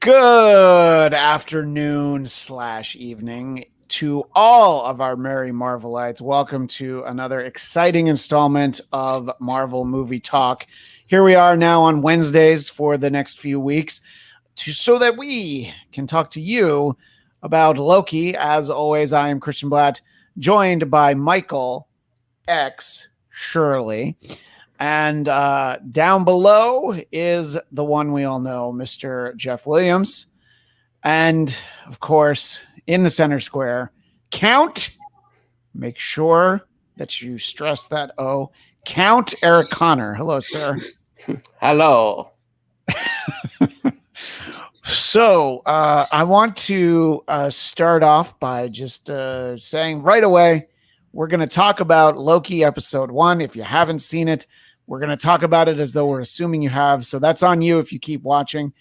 Good afternoon / evening to all of our merry Marvelites. Welcome to another exciting installment of Marvel Movie Talk. Here we are now on Wednesdays for the next few weeks so that we can talk to you about Loki. As always, I am Christian Bladt, joined by Michael X. Shirley. And down below is the one we all know, Mr. Jeff Williams. And, of course, in the center square, make sure that you stress that O, Count Erik Connor. Hello, sir. Hello. So I want to start off by just saying right away, we're going to talk about Loki episode 1. If you haven't seen it, we're going to talk about it as though we're assuming you have. So that's on you if you keep watching.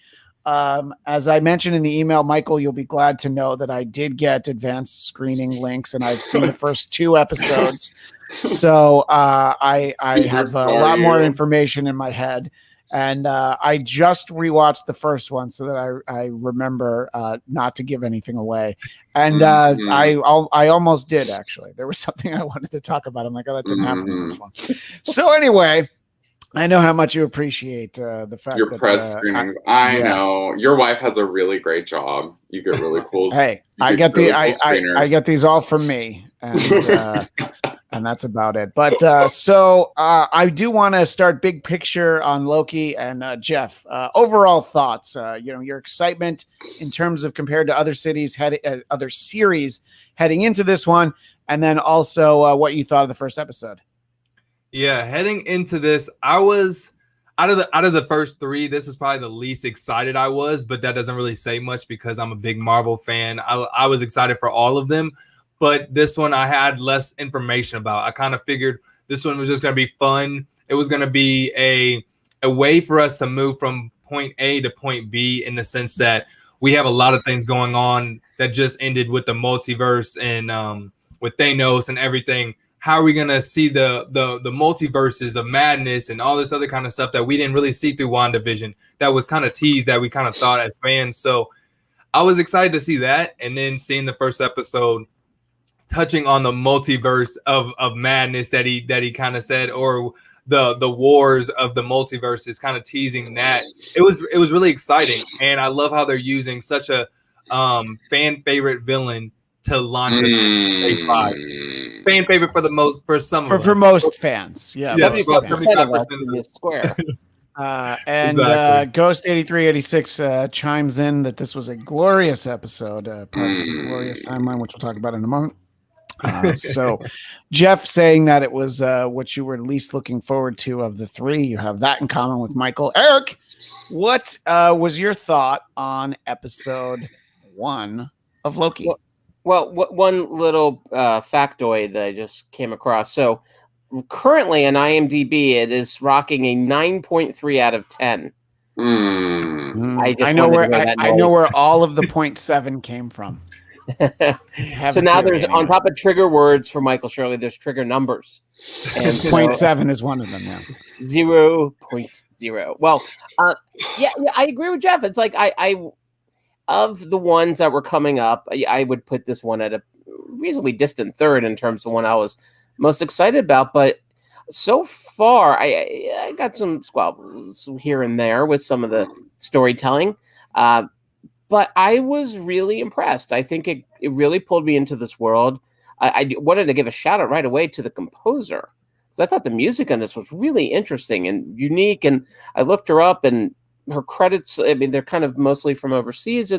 As I mentioned in the email, Michael, you'll be glad to know that I did get advanced screening links and I've seen the first 2 episodes. So I have a lot more information in my head. And I just rewatched the first one so that I remember not to give anything away. And I almost did, actually. There was something I wanted to talk about. I'm like, oh, that didn't happen in this one. So anyway, I know how much you appreciate the fact your that press screenings. I know your wife has a really great job. You get really cool. Hey, I get these all from me, and that's about it. But so I do want to start big picture on Loki and Jeff. Overall thoughts. Your excitement in terms of compared to other series heading into this one, and then also what you thought of the first episode. Yeah, heading into this, I was out of the first 3. This was probably the least excited I was, but that doesn't really say much because I'm a big Marvel fan. I was excited for all of them, but this one I had less information about. I kind of figured this one was just going to be fun. It was going to be a way for us to move from point A to point B in the sense that we have a lot of things going on that just ended with the multiverse and with Thanos and everything. How are we going to see the multiverses of madness and all this other kind of stuff that we didn't really see through WandaVision that was kind of teased that we kind of thought as fans. So I was excited to see that. And then seeing the first episode touching on the multiverse of madness that he kind of said, or the wars of the multiverse is kind of teasing that. It was really exciting. And I love how they're using such a fan favorite villain to launch us into Phase 5. Fan favorite for most fans. Yeah. Yeah, most about fans. 75% in the square. And Exactly. Ghost 8386 chimes in that this was a glorious episode, part of the glorious timeline, which we'll talk about in a moment. So Jeff saying that it was what you were least looking forward to of the 3. You have that in common with Michael. Erik, what was your thought on episode 1 of Loki? Well, one little factoid that I just came across. So currently on IMDb, it is rocking a 9.3 out of 10. I know where all of the 0.7 came from. So now there's on top of trigger words for Michael Shirley, there's trigger numbers. And 0.7 is one of them now. 0.0. Well, yeah, I agree with Jeff. It's like I of the ones that were coming up, I would put this one at a reasonably distant third in terms of one I was most excited about. But so far, I got some squabbles here and there with some of the storytelling. But I was really impressed. I think it really pulled me into this world. I wanted to give a shout out right away to the composer, because I thought the music on this was really interesting and unique. And I looked her up, and her credits, I mean, they're kind of mostly from overseas,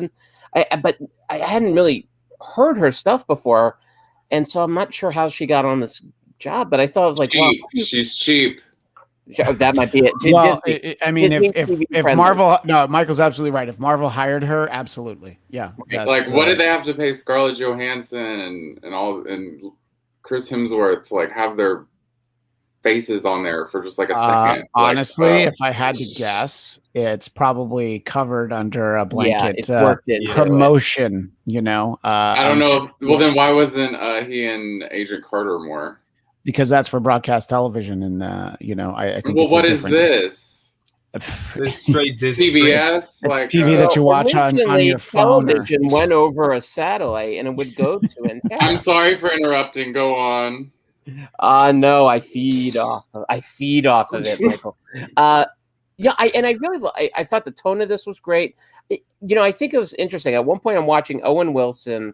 but I hadn't really heard her stuff before, and so I'm not sure how she got on this job. But I thought it was like, cheap. Wow, she's cheap. That might be it. Well, I mean, if Marvel, no, Michael's absolutely right. If Marvel hired her, absolutely, yeah. Like, what did they have to pay Scarlett Johansson and Chris Hemsworth to like have their faces on there for just like a second? Honestly, if I had to guess, it's probably covered under a blanket promotion. You know, I don't know. Well, then why wasn't he and Agent Carter more? Because that's for broadcast television, and I think. Well, what is this? It's straight Disney. CBS. It's like, TV that you watch on originally, your phone. television went over a satellite and it would go to antenna. I'm sorry for interrupting. Go on. No, I feed off of it, Michael. Yeah, I thought the tone of this was great. I think it was interesting. At one point, I'm watching Owen Wilson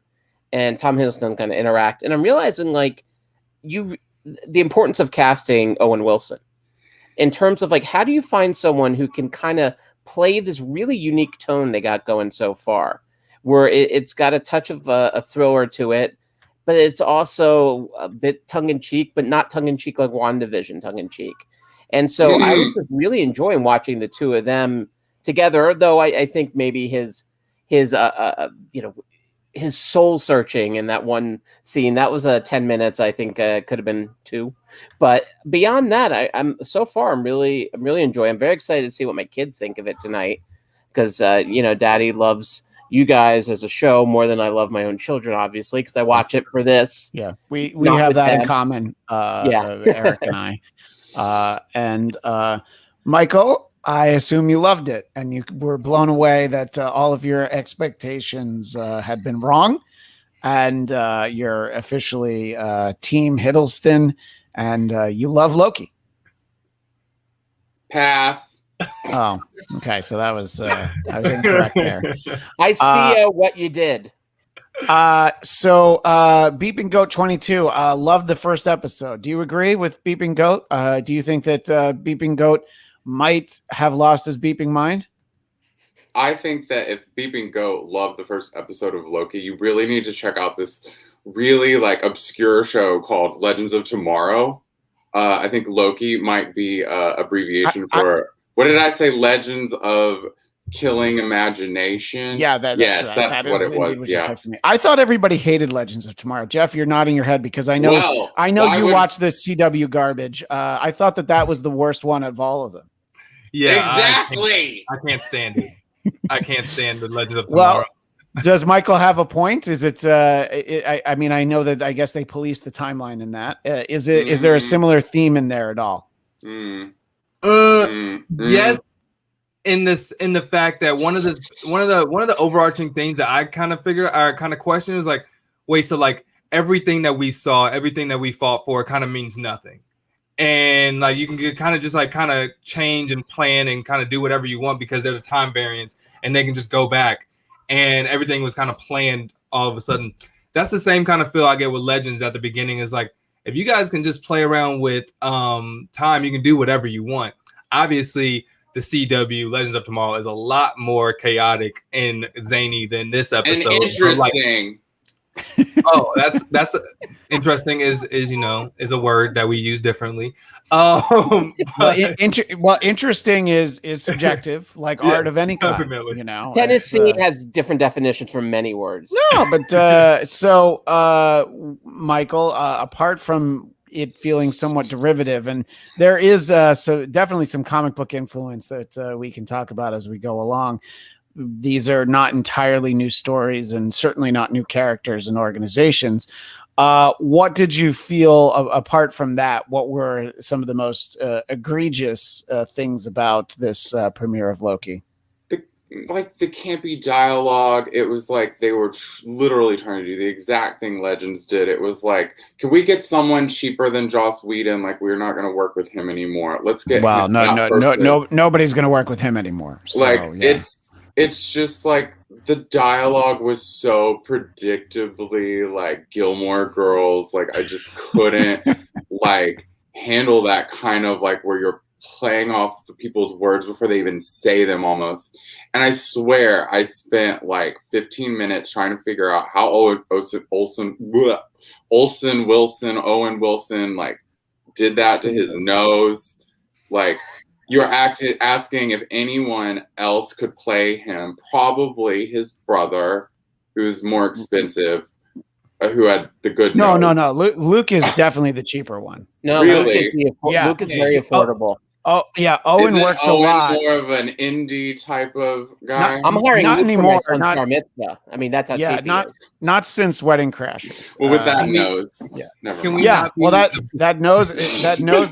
and Tom Hiddleston kind of interact, and I'm realizing the importance of casting Owen Wilson in terms of how do you find someone who can kind of play this really unique tone they got going so far, where it's got a touch of a thriller to it, but it's also a bit tongue-in-cheek, but not tongue-in-cheek like WandaVision tongue-in-cheek. And so I was just really enjoying watching the two of them together, though I think maybe his soul searching in that one scene, that was 10 minutes. I think could have been 2. But beyond that, I'm really enjoying. I'm very excited to see what my kids think of it tonight, because Daddy loves you guys as a show more than I love my own children, obviously, because I watch it for this. Yeah, we have that in common. Erik and I. And Michael, I assume you loved it and you were blown away that all of your expectations had been wrong, and you're officially Team Hiddleston, and you love Loki. Pass. Oh, okay. So that was I was incorrect there. I see what you did. So Beeping Goat 22 loved the first episode. Do you agree with Beeping Goat? Do you think that Beeping Goat might have lost his beeping mind? I think that if Beeping Goat loved the first episode of Loki, you really need to check out this really obscure show called Legends of Tomorrow. I think Loki might be abbreviation for what did I say? Legends of Killing Imagination. Yeah, that's what it was. Yeah, I thought everybody hated Legends of Tomorrow. Jeff, you're nodding your head because I know you watch the CW garbage. I thought that was the worst one of all of them. Yeah, exactly. I can't stand it. I can't stand the Legends of Tomorrow. Well, does Michael have a point? Is it? I mean, I know that I guess they police the timeline in that. Is there a similar theme in there at all? Yes. In the fact that one of the overarching things that I kind of question is wait, so everything that we saw, everything that we fought for kind of means nothing. And you can get kind of change and plan and kind of do whatever you want because they're the time variance and they can just go back and everything was kind of planned all of a sudden. That's the same kind of feel I get with Legends at the beginning. Is if you guys can just play around with time, you can do whatever you want. Obviously, the CW Legends of Tomorrow is a lot more chaotic and zany than this episode. And interesting. That's interesting is a word that we use differently. Interesting is subjective, like art of any kind. Definitely. Tennessee has different definitions for many words. No, but so Michael, apart from it feeling somewhat derivative, and there is so definitely some comic book influence that we can talk about as we go along. These are not entirely new stories and certainly not new characters and organizations. What did you feel apart from that? What were some of the most egregious things about this premiere of Loki? The campy dialogue. It was they were literally trying to do the exact thing Legends did. It was can we get someone cheaper than Joss Whedon? We're not going to work with him anymore. Let's get nobody's going to work with him anymore. So, it's just the dialogue was so predictably Gilmore Girls. I just couldn't handle that kind of where you're playing off the people's words before they even say them almost. And I swear I spent 15 minutes trying to figure out how Owen Wilson did that to his nose. You're asking if anyone else could play him, probably his brother, who's more expensive, who had the good nose. No. Luke is definitely the cheaper one. No, really? Luke is very affordable. Oh yeah, Owen works a lot. More of an indie type of guy. I'm hiring not Luke anymore. For my son's bar mitzvah. I mean, that's how cheap he is. Not since Wedding Crashers. Well, with that nose. Yeah. Never mind. Well, that nose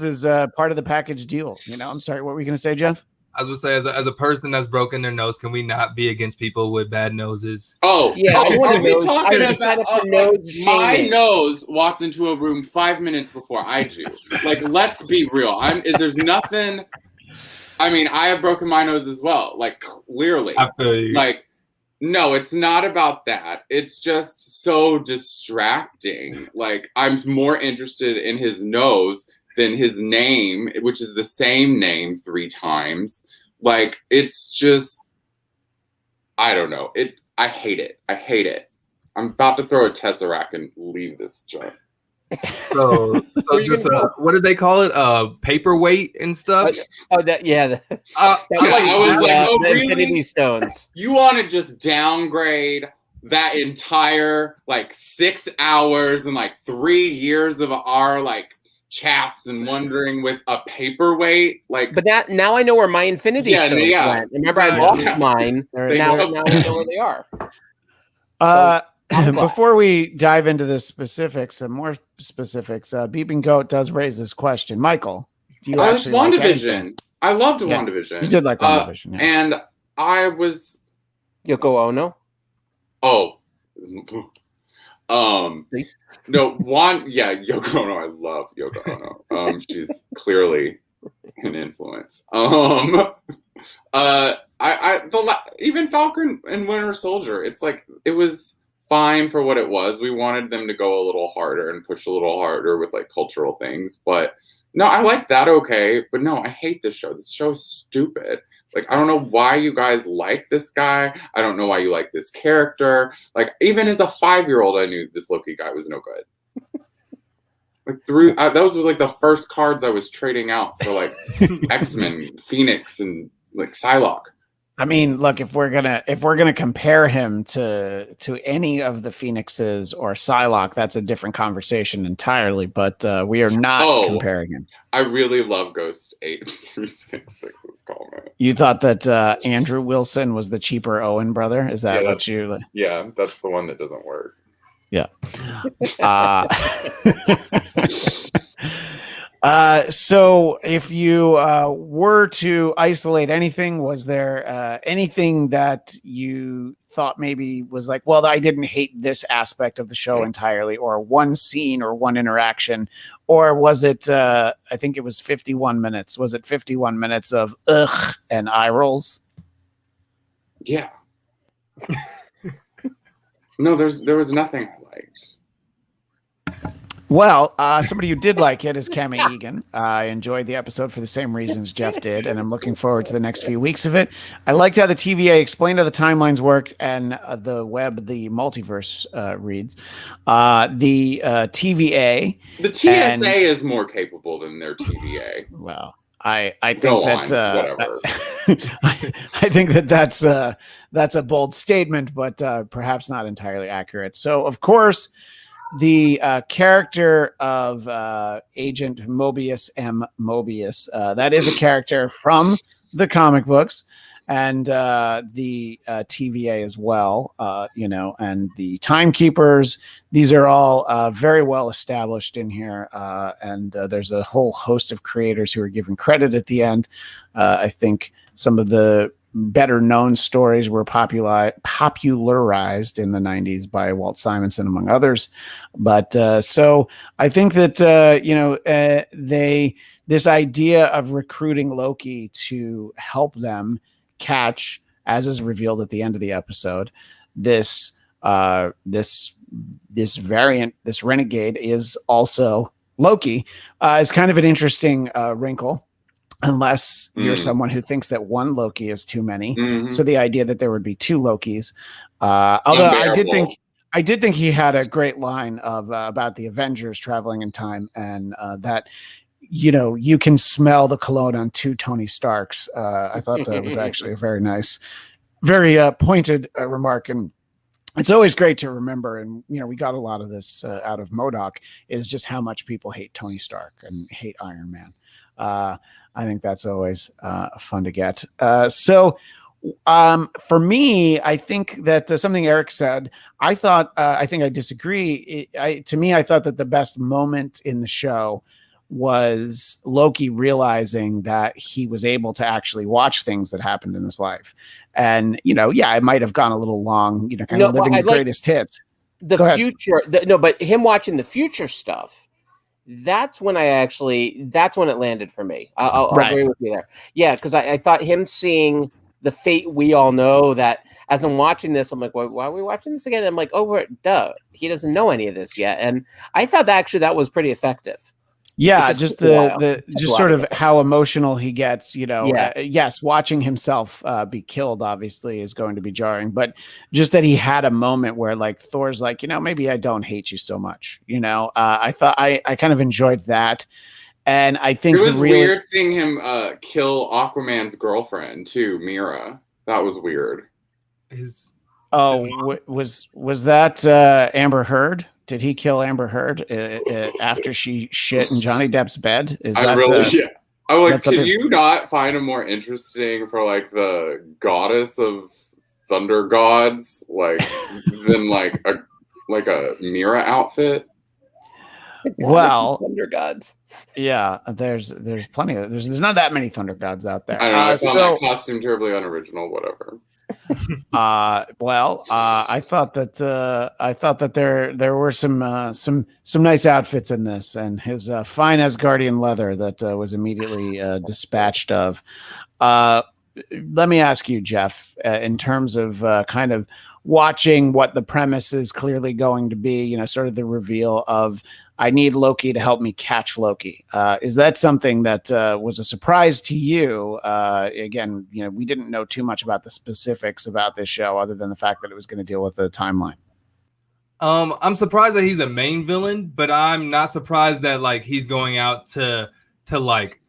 is part of the package deal. I'm sorry. What were you going to say, Jeff? I was gonna say, as a person that's broken their nose, can we not be against people with bad noses? Oh, Yeah, I want are to we nose. talking I about for nose my shaming. nose walks into a room 5 minutes before I do? Like, let's be real. There's nothing. I mean, I have broken my nose as well. Like, clearly, I feel you. like. No, it's not about that. It's just so distracting. Like, I'm more interested in his nose than his name, which is the same name 3 times. Like, it's just, I don't know. I hate it. I hate it. I'm about to throw a Tesseract and leave this joint. So just what did they call it? Paperweight and stuff. That I was like, oh, the really? Infinity Stones. You want to just downgrade that entire like 6 hours and like 3 years of our like chats and wondering with a paperweight? Like, But now I know where my Infinity Stones went. Remember, I lost mine. Now I know where they are. Before we dive into the specifics, some more specifics, Beeping Goat does raise this question. Michael, do you actually like WandaVision? I loved WandaVision. You did like WandaVision, yeah. And I was Yoko Ono. no Yoko Ono. I love Yoko Ono. She's clearly an influence. Even Falcon and Winter Soldier. It's like it was fine for what it was. We wanted them to go a little harder and push a little harder with like cultural things, but no, I like that. Okay, but no, I hate this show. This show's stupid. Like, I don't know why you guys like this guy. I don't know why you like this character. Like, even as a 5-year-old, I knew this Loki guy was no good. Like those were like the first cards I was trading out for like X-Men, Phoenix, and like Psylocke. I mean, look, if we're gonna compare him to any of the Phoenixes or Psylocke, that's a different conversation entirely. But we are not comparing him. I really love Ghost 8366's comment. You thought that Andrew Wilson was the cheaper Owen brother? Is that what you? Yeah, that's the one that doesn't work. Yeah. So if you were to isolate anything, was there anything that you thought maybe was like, well, I didn't hate this aspect of the show entirely, or one scene or one interaction, or was it, I think it was 51 minutes. Was it 51 minutes of ugh and eye rolls? Yeah. No, there was nothing I liked. Well, somebody who did like it is Cami Egan. I enjoyed the episode for the same reasons Jeff did, and I'm looking forward to the next few weeks of it. I liked how the TVA explained how the timelines work and the web, the multiverse reads. The TVA. The TSA is more capable than their TVA. Well, I think whatever. I think that's a bold statement, but perhaps not entirely accurate. So, of course, the character of Agent Mobius M. Mobius, that is a character from the comic books and the TVA as well, and the Timekeepers. These are all very well established in here, and there's a whole host of creators who are given credit at the end. I think some of the better known stories were popularized in the 90s by Walt Simonson, among others. But so I think that this idea of recruiting Loki to help them catch, as is revealed at the end of the episode, this variant, this renegade is also Loki, is kind of an interesting wrinkle. Unless you're someone who thinks that one Loki is too many. Mm-hmm. So the idea that there would be 2 Lokis, although I did think he had a great line of about the Avengers traveling in time, and that you can smell the cologne on 2 Tony Starks. I thought that was actually a very nice, very pointed remark, and it's always great to remember. And we got a lot of this out of MODOK, is just how much people hate Tony Stark and hate Iron Man. I think that's always fun to get. So for me, I think that something Erik said, I think I disagree. To me, I thought that the best moment in the show was Loki realizing that he was able to actually watch things that happened in his life. And, it might have gone a little long, kind of living the greatest hits. The future, but him watching the future stuff, that's when it landed for me. I'll agree with you there. Yeah, because I thought him seeing the fate we all know, that as I'm watching this, I'm like, why are we watching this again? And I'm like, duh, he doesn't know any of this yet. And I thought that was pretty effective. Yeah, just sort of how emotional he gets, yes, watching himself be killed obviously is going to be jarring, but just that he had a moment where like Thor's like, maybe I don't hate you so much. I thought I kind of enjoyed that. And I think it was weird seeing him kill Aquaman's girlfriend too, Mira. That was weird. Was that Amber Heard? Did he kill Amber Heard after she shit in Johnny Depp's bed? I'm like, can you not find a more interesting for like the goddess of thunder gods, like than like a Mira outfit? Well, thunder gods. Yeah, there's plenty of there's not that many thunder gods out there. I don't know. I found that costume terribly unoriginal. Whatever. I thought that there were some nice outfits in this, and his fine Asgardian leather that was immediately dispatched of. Let me ask you, Jeff, in terms of kind of watching what the premise is clearly going to be, sort of the reveal of I need Loki to help me catch Loki. Is that something that was a surprise to you? Again, we didn't know too much about the specifics about this show other than the fact that it was going to deal with the timeline. I'm surprised that he's a main villain, but I'm not surprised that like he's going out to like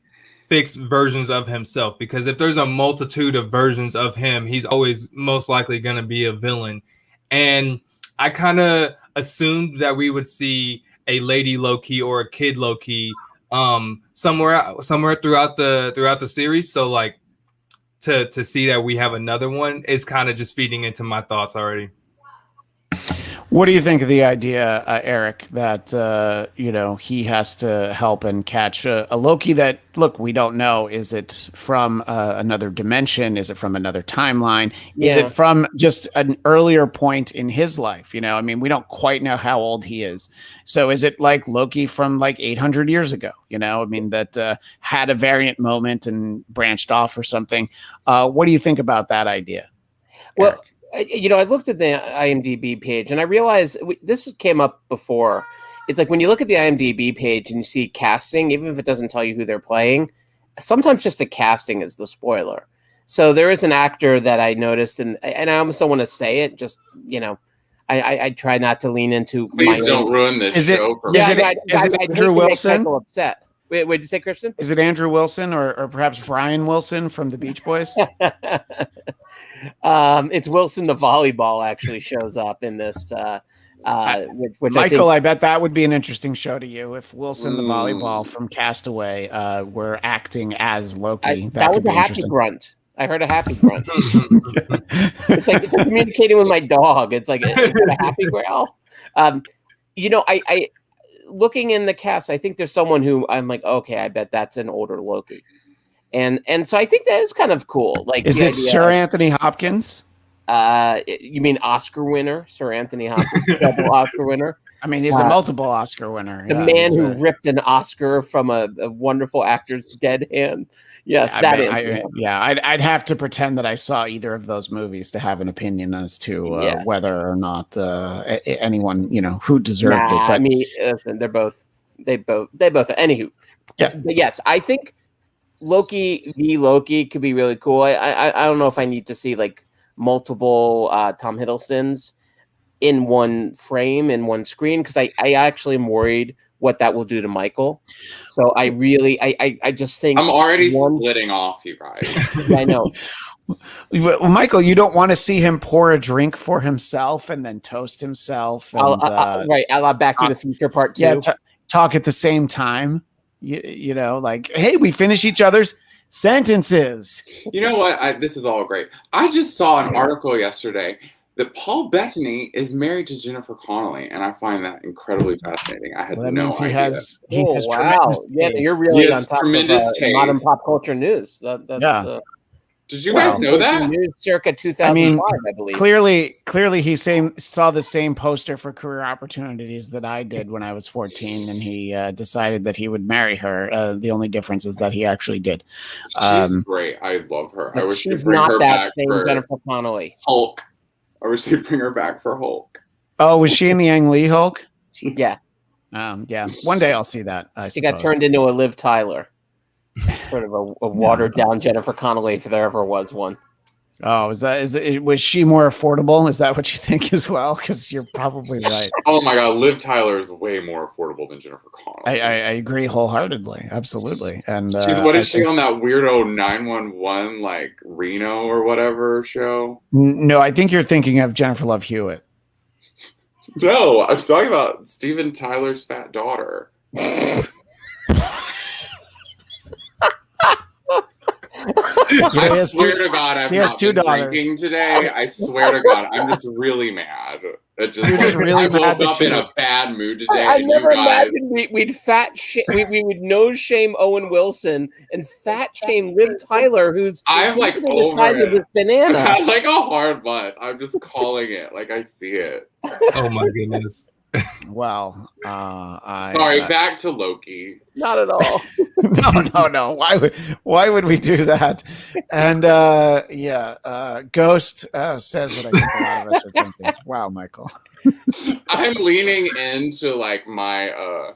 fix versions of himself, because if there's a multitude of versions of him, he's always most likely going to be a villain. And I kind of assumed that we would see a lady Loki or a kid Loki somewhere throughout the series. So like to see that we have another one is kind of just feeding into my thoughts already. What do you think of the idea, Erik, that he has to help and catch a Loki that, look, we don't know. Is it from another dimension? Is it from another timeline? Is it from just an earlier point in his life? We don't quite know how old he is. So is it like Loki from like 800 years ago? That had a variant moment and branched off or something. What do you think about that idea, Erik? Well, I looked at the IMDb page and I realized this came up before. It's like when you look at the IMDb page and you see casting, even if it doesn't tell you who they're playing, sometimes just the casting is the spoiler. So there is an actor that I noticed, and I almost don't want to say it. Just I try not to lean into. Please don't ruin this show for me. Is it Andrew Wilson? Upset. Wait, did you say Christian? Is it Andrew Wilson or perhaps Brian Wilson from the Beach Boys? It's Wilson the volleyball actually shows up in this. Which Michael, I bet that would be an interesting show to you if Wilson the volleyball from Castaway were acting as Loki. That was a happy grunt. I heard a happy grunt. it's communicating with my dog. It's like a happy growl. I looking in the cast, I think there's someone who I'm like, okay, I bet that's an older Loki. And so I think that is kind of cool. Like, is it Sir Anthony Hopkins? You mean Oscar winner, Sir Anthony Hopkins, double Oscar winner? I mean, he's a multiple Oscar winner. The man who ripped an Oscar from a wonderful actor's dead hand. Yes, I'd have to pretend that I saw either of those movies to have an opinion as to whether or not anyone who deserved it. But I mean, listen, they both. Anywho, but yes, I think Loki v. Loki could be really cool. I don't know if I need to see like multiple Tom Hiddlestons in one frame, in one screen, because I actually am worried what that will do to Michael. So I just think I'm already splitting off, you guys. I know. Well, Michael, you don't want to see him pour a drink for himself and then toast himself. And, right. I'll Back to the Future Part 2. Yeah, talk at the same time. Like, hey, we finish each other's sentences. You know what? This is all great. I just saw an article yesterday that Paul Bettany is married to Jennifer Connelly, and I find that incredibly fascinating. I had Well, that no means he idea. has wow. tremendous Yeah, taste. you're really He on has top of tremendous modern taste. pop culture news. That's Yeah. Did you Well, guys know that? news circa 2005, I believe. Clearly he saw the same poster for career opportunities that I did when I was 14, and he decided that he would marry her. The only difference is that he actually did. She's great. I love her. I But wish she's they'd bring not her that back same for Jennifer Connelly. Hulk. I wish they'd bring her back for Hulk. Oh, was she in the Ang Lee Hulk? Yeah, Yeah. One day I'll see that. she got turned into a Liv Tyler, sort of a watered down Jennifer Connelly, if there ever was one. Oh, was she more affordable? Is that what you think as well? Because you're probably right. Oh my God, Liv Tyler is way more affordable than Jennifer Connelly. I agree wholeheartedly, absolutely. And what is she on that weirdo 911 like Reno or whatever show? No, I think you're thinking of Jennifer Love Hewitt. No, I'm talking about Steven Tyler's fat daughter. I swear to God, I've not been drinking today. I swear to God, I'm just really mad. You're just really mad. I woke up in a bad mood today. I never imagined we'd we would nose shame Owen Wilson and fat shame Liv Tyler, who's I'm like the size of this banana. I'm like a hard butt. I'm just calling it like I see it. Oh my goodness. Well, sorry. Back to Loki. Not at all. No. Why would we do that? And Ghost says what I think a lot of us are thinking. Wow, Michael. I'm leaning into like my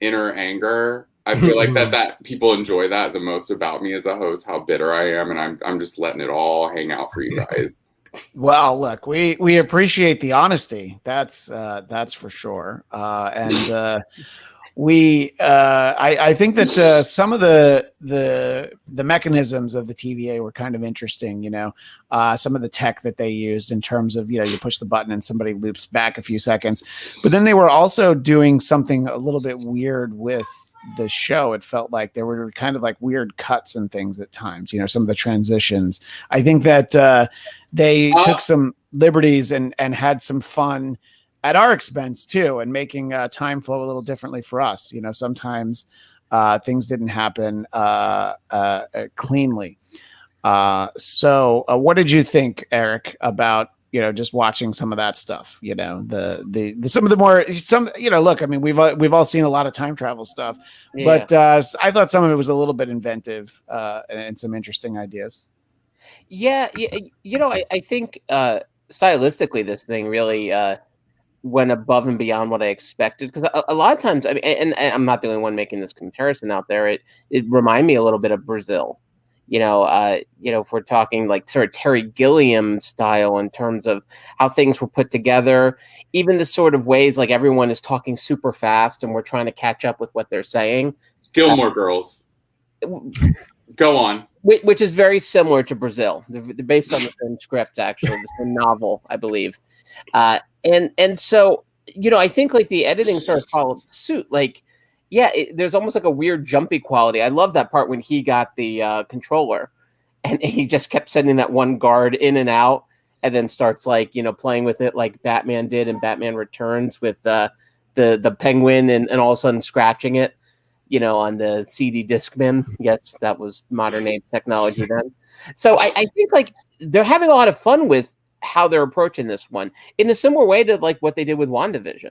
inner anger. I feel like that people enjoy that the most about me as a host, how bitter I am, and I'm just letting it all hang out for you guys. Well, look, we appreciate the honesty. That's for sure. I think that some of the mechanisms of the TVA were kind of interesting. You know, some of the tech that they used in terms of, you know, you push the button and somebody loops back a few seconds, but then they were also doing something a little bit weird with the show. It felt like there were kind of like weird cuts and things at times, you know, some of the transitions. I think that they took some liberties and had some fun at our expense too, and making time flow a little differently for us. You know, sometimes things didn't happen cleanly. So what did you think, Erik, about, you know, just watching some of that stuff? You know, the some of the more, you know, look, I mean, we've all seen a lot of time travel stuff, but I thought some of it was a little bit inventive and some interesting ideas. Yeah, you know, I think stylistically this thing really went above and beyond what I expected, because a lot of times, I mean, and I'm not the only one making this comparison out there. It reminded me a little bit of Brazil. You know, if we're talking like sort of Terry Gilliam style in terms of how things were put together, even the sort of ways like everyone is talking super fast and we're trying to catch up with what they're saying. Gilmore Girls. Go on. Which is very similar to Brazil. They're based on the same script, actually, the same novel, I believe. And so, you know, I think like the editing sort of followed suit. Like, yeah, there's almost like a weird jumpy quality. I love that part when he got the controller and he just kept sending that one guard in and out, and then starts like, you know, playing with it like Batman did in Batman Returns with the penguin and all of a sudden scratching it, you know, on the CD Discman. Yes, that was modern age technology then. So I think like they're having a lot of fun with how they're approaching this one in a similar way to like what they did with WandaVision.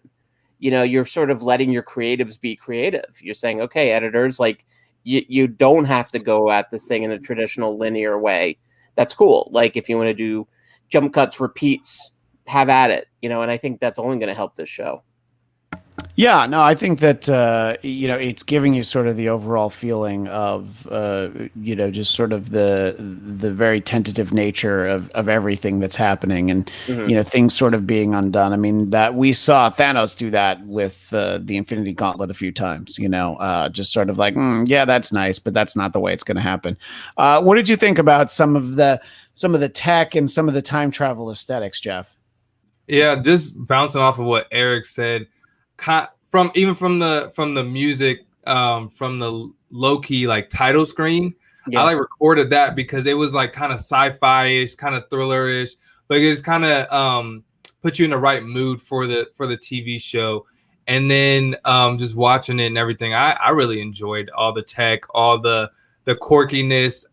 You know, you're sort of letting your creatives be creative. You're saying, okay, editors, like you don't have to go at this thing in a traditional linear way. That's cool. Like if you want to do jump cuts, repeats, have at it, you know, and I think that's only going to help this show. Yeah, no, I think that, you know, it's giving you sort of the overall feeling of, you know, just sort of the very tentative nature of everything that's happening, and, you know, things sort of being undone. I mean, that we saw Thanos do that with the Infinity Gauntlet a few times, you know, just sort of like, yeah, that's nice, but that's not the way it's going to happen. What did you think about some of the tech and some of the time travel aesthetics, Jeff? Yeah, just bouncing off of what Erik said. From the music, from the Loki like title screen, I like recorded that because it was like kind of sci-fi-ish, kind of thriller-ish, but it just kind of put you in the right mood for the TV show. And then just watching it and everything, I really enjoyed all the tech, all the quirkiness.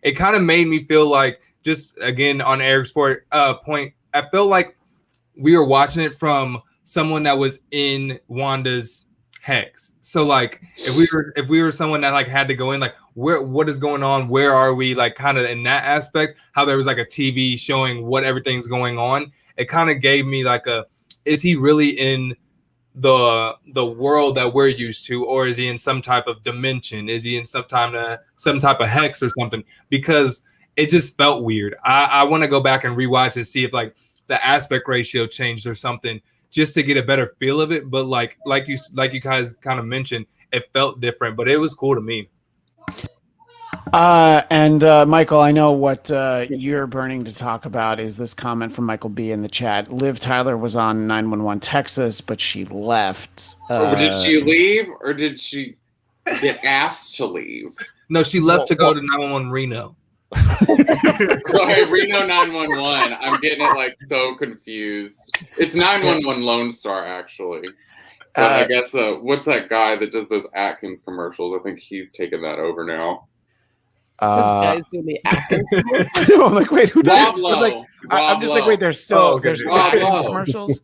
It kind of made me feel like, just again on Eric's point, I felt like we were watching it from someone that was in Wanda's hex. So like if we were someone that like had to go in, like what is going on, where are we, like kind of in that aspect, how there was like a TV showing what everything's going on, it kind of gave me like is he really in the world that we're used to, or is he in some type of dimension? Is he in some type of hex or something? Because it just felt weird. I want to go back and rewatch and see if like the aspect ratio changed or something, just to get a better feel of it. But like you guys kind of mentioned, it felt different, but it was cool to me. And Michael, I know what you're burning to talk about is this comment from Michael B in the chat. Liv Tyler was on 911 Texas, but she left. Did she leave, or did she get asked to leave? No, she left to go to 911 Reno. Sorry, Reno 911. I'm getting it like so confused. It's 911 Lone Star, actually. I guess what's that guy that does those Atkins commercials? I think he's taken that over now. Guys doing the Atkins I'm like, wait, who does? Rob Lowe. I'm just like, wait, there's still there's Rob Atkins Lowe. commercials.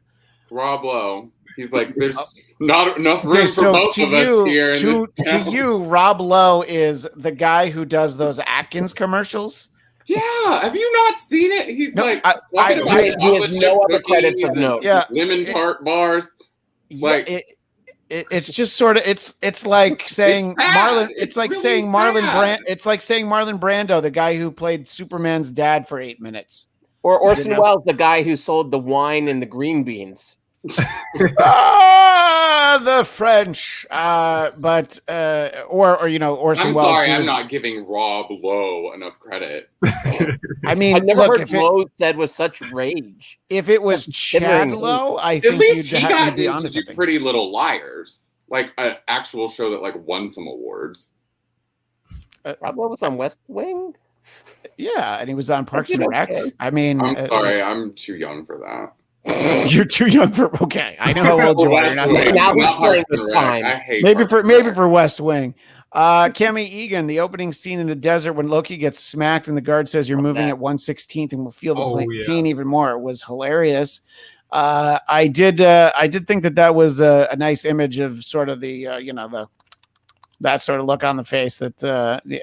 Rob Lowe. He's like, there's not enough room for both of us here. To you, Rob Lowe is the guy who does those Atkins commercials. Yeah, have you not seen it? He's like, he has no other credits of note. Yeah, lemon tart bars. Like it's just sort of it's like saying Marlon. It's like really saying Marlon Brando. It's like saying Marlon Brando, the guy who played Superman's dad for 8 minutes, or Orson Welles, the guy who sold the wine and the green beans. The French, but or you know, Orson Welles. I'm sorry, I'm not giving Rob Lowe enough credit. I mean, I've never heard Lowe said with such rage. If it was Chad Lowe, I think at least he got be into Pretty Little Liars, like an actual show that like won some awards. Rob Lowe was on West Wing. Yeah, and he was on Parks and Rec. I mean, I'm sorry, I'm too young for that. You're too young for. Okay, I know how old you are. Maybe for West Wing. Cami Egan, the opening scene in the desert when Loki gets smacked and the guard says you're moving at 1/16 and will feel the pain even more. It was hilarious. I did think that was a nice image of sort of the that sort of look on the face that.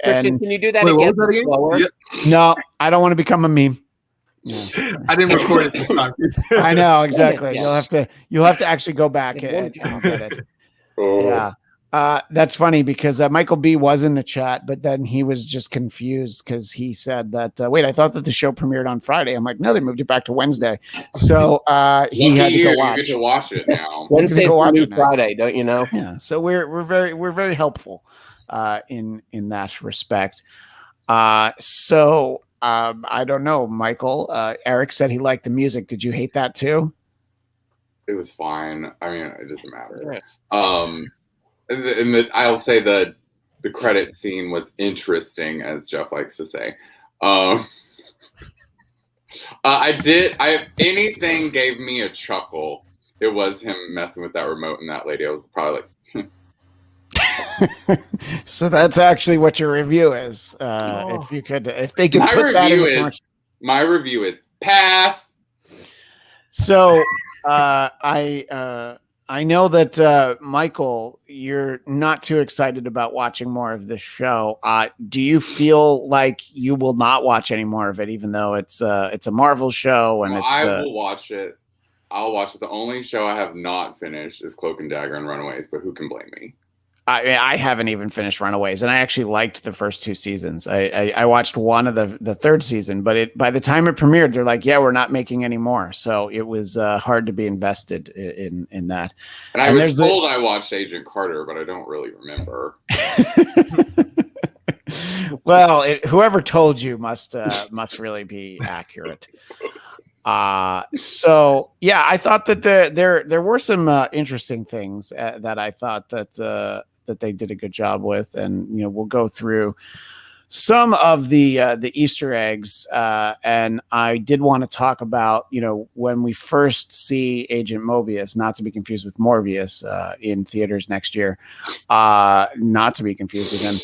Christian, can you do that again? Yeah. No, I don't want to become a meme. Yeah. I didn't record it this time. I know exactly. You'll have to actually go back and look at it. Yeah, that's funny because Michael B was in the chat, but then he was just confused because he said that wait, I thought that the show premiered on Friday. I'm like, no, they moved it back to Wednesday. So he had to go watch. You get to watch it now. Wednesday's the new Friday, don't you know? Yeah. So we're very helpful in that respect. I don't know, Michael. Erik said he liked the music. Did you hate that too? It was fine. I mean, it doesn't matter. And I'll say the credit scene was interesting, as Jeff likes to say. If anything gave me a chuckle, it was him messing with that remote and that lady. I was probably like, So that's actually what your review is. If they could put that in the commercial. My review is pass. So I know that Michael, you're not too excited about watching more of this show. Do you feel like you will not watch any more of it, even though it's a Marvel show and I will watch it. I'll watch it. The only show I have not finished is Cloak and Dagger and Runaways, but who can blame me? I haven't even finished Runaways, and I actually liked the first 2 seasons. I watched one of the third season, but by the time it premiered, they're like, yeah, we're not making any more. So it was hard to be invested in that. And I was told I watched Agent Carter, but I don't really remember. Well, whoever told you must really be accurate. So yeah, I thought that there were some interesting things that I thought that they did a good job with, and we'll go through some of the Easter eggs, and I did want to talk about, when we first see Agent Mobius, not to be confused with Morbius, in theaters next year, not to be confused with him.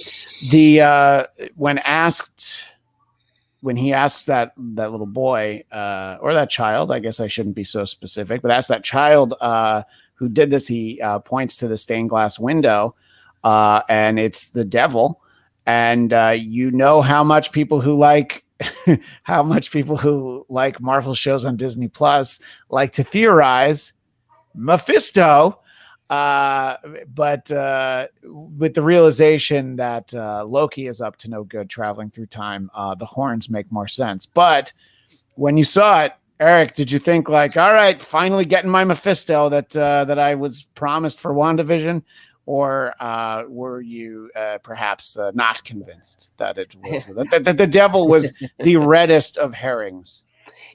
When he asks that little boy or that child, I guess I shouldn't be so specific, but ask that child who did this, he points to the stained glass window, and it's the devil. And how much people who like Marvel shows on Disney Plus like to theorize Mephisto, but with the realization that Loki is up to no good traveling through time, the horns make more sense. But when you saw it, Eric, did you think like, all right, finally getting my Mephisto that I was promised for WandaVision? Or were you perhaps not convinced that it was that the devil was the reddest of herrings?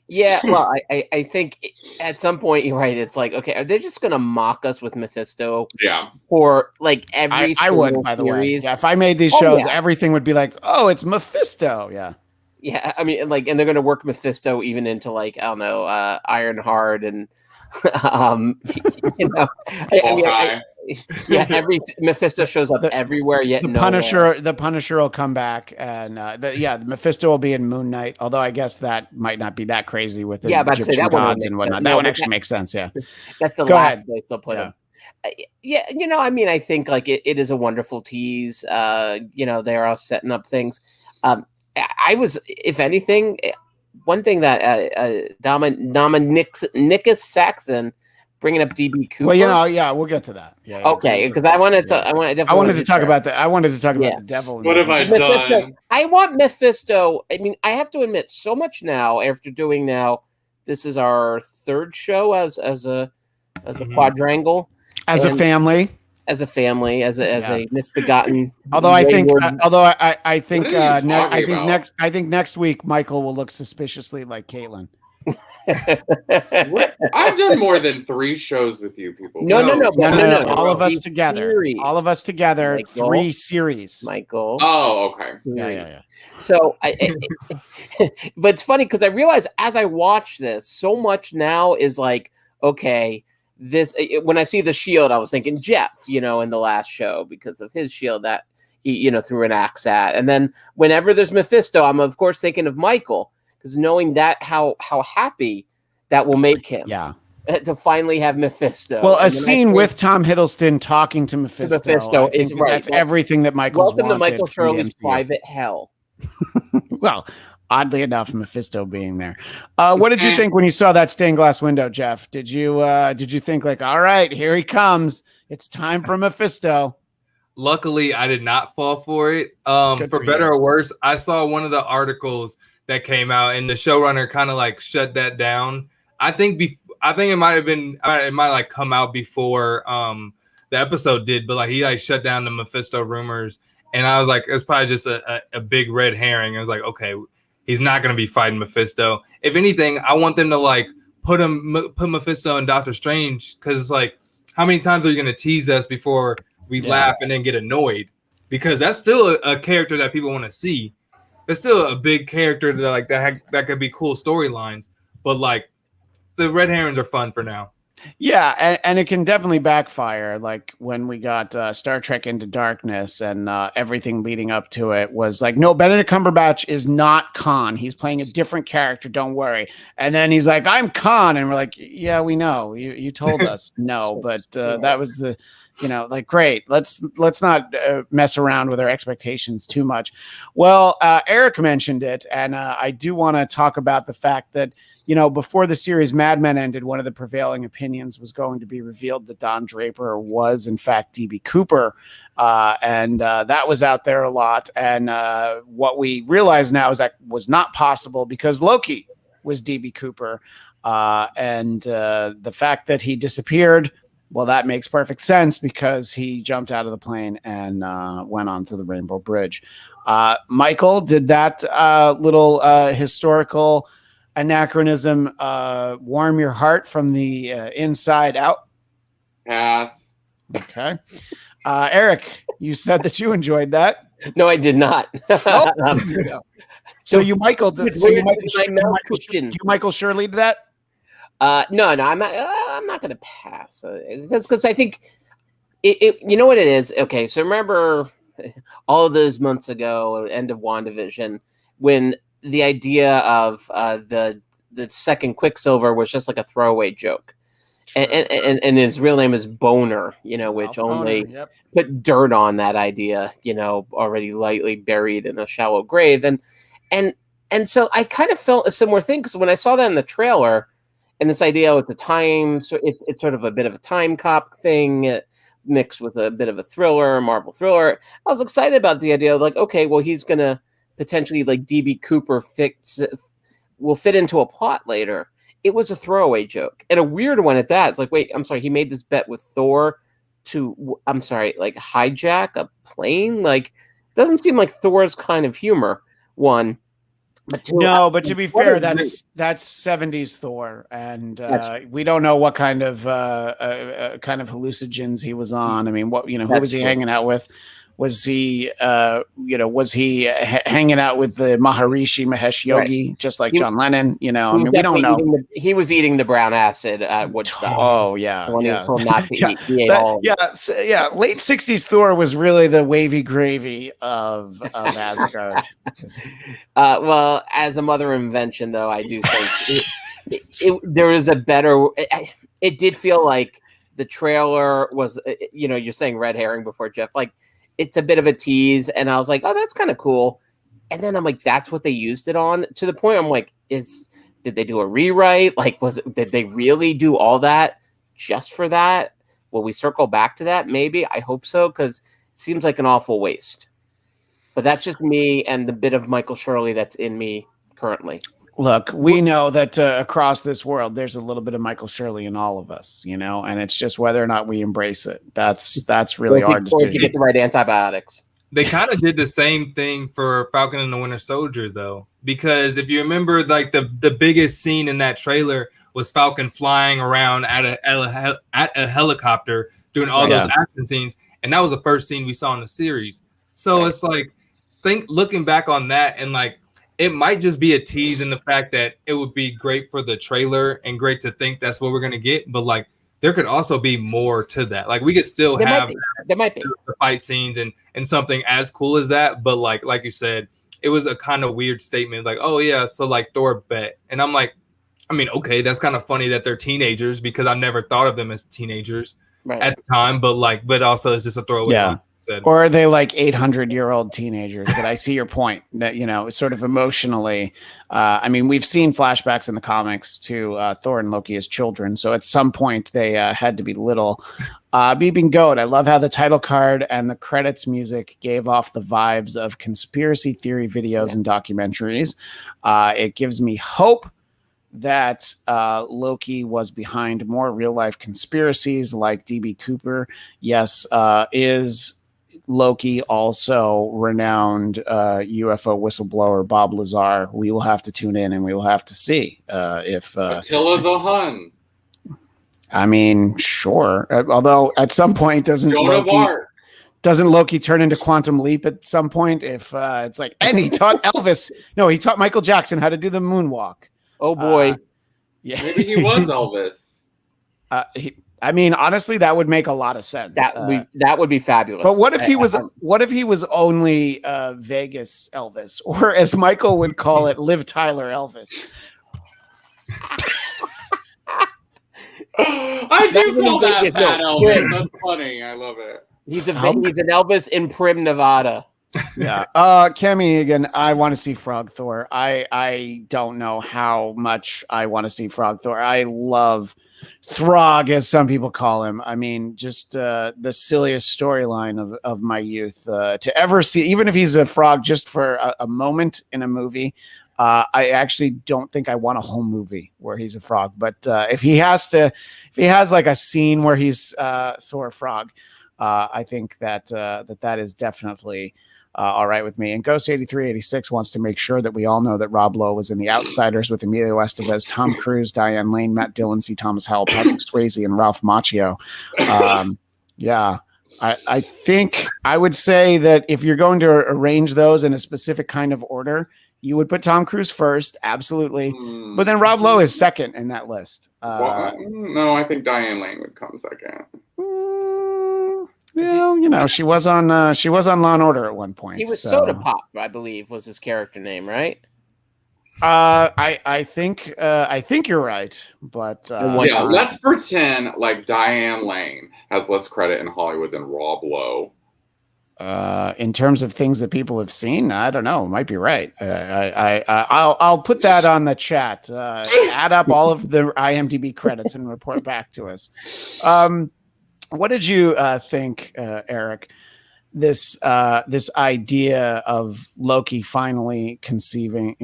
Yeah, well, I think at some point you're right. It's like, okay, are they just going to mock us with Mephisto? Yeah. Or like every I would, by the way. Yeah, if I made these shows, everything would be like, oh, it's Mephisto. Yeah. Yeah, I mean, like, and they're going to work Mephisto even into like, I don't know, Ironheart and every Mephisto shows up everywhere. Yet the Punisher will come back, and the Mephisto will be in Moon Knight. Although I guess that might not be that crazy with the Egyptian gods and whatnot. That one actually makes sense. Yeah, that's the last place they'll put him. I mean, I think like it is a wonderful tease. They're all setting up things. I was, if anything, one thing that Dominicus Saxon bringing up DB Cooper. Well, we'll get to that. Yeah. Okay, because I wanted to talk about the devil. What have I done? I want Mephisto. I mean, I have to admit, so much now after doing this is our third show as a quadrangle, as a family. As a misbegotten. Although I think next week Michael will look suspiciously like Caitlin. I've done more than 3 shows with you people. No. All of us together. All of us together. Michael, 3 series. Michael. Oh, okay. Yeah. So but it's funny because I realize as I watch this, so much now is like, okay, when I see the shield, I was thinking Jeff, in the last show because of his shield that he, threw an axe at. And then whenever there's Mephisto, I'm of course thinking of Michael, because knowing that how happy that will make him. Yeah. To finally have Mephisto. Well, a scene with Tom Hiddleston talking to Mephisto is right. That's everything that Michael's wanted. Welcome to Michael Shirley's private hell. Well, oddly enough, Mephisto being there. What did you think when you saw that stained glass window, Jeff? Did you think like, all right, here he comes. It's time for Mephisto. Luckily, I did not fall for it. For better or worse, I saw one of the articles that came out, and the showrunner kind of like shut that down. I think it might like come out before the episode did, but like he like shut down the Mephisto rumors, and I was like, it's probably just a big red herring. I was like, okay, he's not going to be fighting Mephisto. If anything, I want them to like put Mephisto in Doctor Strange, because it's like, how many times are you going to tease us before we laugh and then get annoyed? Because that's still a character that people want to see. It's still a big character that could be cool storylines, but like the red herrings are fun for now. Yeah, and it can definitely backfire. Like when we got Star Trek Into Darkness, and everything leading up to it was like, no, Benedict Cumberbatch is not Khan. He's playing a different character. Don't worry. And then he's like, I'm Khan, and we're like, yeah, we know. You told us no, but that was the. Like, great. Let's not mess around with our expectations too much. Well, Erik mentioned it, and I do want to talk about the fact that, before the series Mad Men ended, one of the prevailing opinions was going to be revealed that Don Draper was, in fact, DB Cooper. And that was out there a lot. And what we realize now is that was not possible because Loki was DB Cooper. And the fact that he disappeared, well, that makes perfect sense because he jumped out of the plane and went onto the Rainbow Bridge. Michael, did that little historical anachronism warm your heart from the inside out? Pass. Okay. Erik, you said that you enjoyed that. No, I did not. Oh, so you Michael Shirley did that? No, I'm not. I'm not going to pass because I think it. You know what it is? Okay, so remember all of those months ago, end of WandaVision, when the idea of the second Quicksilver was just like a throwaway joke. Sure. And his real name is Boner, which only put dirt on that idea, already lightly buried in a shallow grave. And so I kind of felt a similar thing because when I saw that in the trailer and this idea with the time, so it's sort of a bit of a time cop thing mixed with a bit of a thriller, Marvel thriller. I was excited about the idea of like, okay, well, he's going to potentially like DB Cooper will fit into a plot later. It was a throwaway joke and a weird one at that. It's like, wait, I'm sorry. He made this bet with Thor to, like hijack a plane. Like, doesn't seem like Thor's kind of humor. One, but two, but to be fair, that's 70s Thor, and we don't know what kind of hallucinogens he was on. I mean, who was he hanging out with? Was he, hanging out with the Maharishi Mahesh Yogi, just like John Lennon? We don't know. He was eating the brown acid at Woodstock. Oh, yeah. When he was told not to eat, he ate all. Yeah, late 60s Thor was really the wavy gravy of Asgard. Well, as a mother invention, though, I do think there is a better. It did feel like the trailer was, you're saying red herring before, Jeff, like, it's a bit of a tease, and I was like, oh, that's kind of cool. And then I'm like, that's what they used it on, to the point I'm like, did they do a rewrite? Like, did they really do all that just for that? Will we circle back to that? Maybe. I hope so, because it seems like an awful waste. But that's just me and the bit of Michael Shirley that's in me currently. Look, we know that across this world, there's a little bit of Michael Shirley in all of us, and it's just whether or not we embrace it. That's really our decision. If you get the right antibiotics. They kind of did the same thing for Falcon and the Winter Soldier, though, because if you remember, like the biggest scene in that trailer was Falcon flying around at a helicopter doing all those action scenes, and that was the first scene we saw in the series. So it's like, looking back on that, and like, it might just be a tease in the fact that it would be great for the trailer and great to think that's what we're going to get. But like, there could also be more to that. Like, we could still have there might be the fight scenes and something as cool as that. But like you said, it was a kind of weird statement. Like, oh yeah, so like Thor bet. And I'm like, I mean, okay, that's kind of funny that they're teenagers because I never thought of them as teenagers at the time. But also it's just a throwaway. Yeah. Or are they like 800-year-old teenagers? But I see your point that, sort of emotionally. I mean, we've seen flashbacks in the comics to Thor and Loki as children. So at some point they had to be little. Beeping Goat. I love how the title card and the credits music gave off the vibes of conspiracy theory videos and documentaries. It gives me hope that Loki was behind more real life conspiracies like DB Cooper. Yes, is Loki also renowned UFO whistleblower Bob Lazar? We will have to tune in and we will have to see if Attila the Hun. I mean, sure. Although at some point doesn't Loki turn into Quantum Leap at some point? If it's like, and he taught Elvis. No, he taught Michael Jackson how to do the moonwalk. Oh boy. Yeah. Maybe he was Elvis. I mean, honestly, that would make a lot of sense. That would be fabulous. But what if he was? What if he was only Vegas Elvis, or as Michael would call it, Liv Tyler Elvis? I do call that Fat Elvis. That's funny. I love it. He's an Elvis in Prim, Nevada. Yeah. Kemi, again, I want to see Frog Thor. I don't know how much I want to see Frog Thor. I love Throg, as some people call him. I mean, just the silliest storyline of my youth. To ever see, even if he's a frog just for a moment in a movie, I actually don't think I want a whole movie where he's a frog. But if he has like a scene where he's Thor Frog, I think that is definitely all right with me. And Ghost 8386 wants to make sure that we all know that Rob Lowe was in The Outsiders with Emilio Estevez, Tom Cruise, Diane Lane, Matt Dillon, C. Thomas Howell, Patrick Swayze, and Ralph Macchio. Yeah. I think I would say that if you're going to arrange those in a specific kind of order, you would put Tom Cruise first, absolutely. But then Rob Lowe is second in that list. No, I think Diane Lane would come second. She was on Law and Order at one point. He was Soda Pop, I believe, was his character name, right? I think you're right, but let's pretend like Diane Lane has less credit in Hollywood than Rob Lowe. In terms of things that people have seen, I don't know. Might be right. I'll put that on the chat. Add up all of the IMDb credits and report back to us. What did you think, Erik? This idea of Loki finally confessing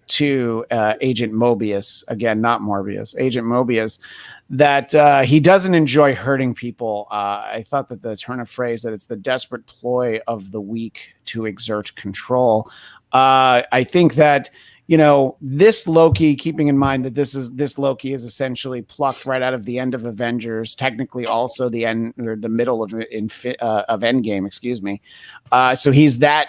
to Agent Mobius, again, not Morbius, Agent Mobius, that he doesn't enjoy hurting people. I thought that the turn of phrase that it's the desperate ploy of the weak to exert control. I think that, this Loki, keeping in mind that this Loki is essentially plucked right out of the end of Avengers, technically also the end or the middle of Endgame, excuse me. So he's that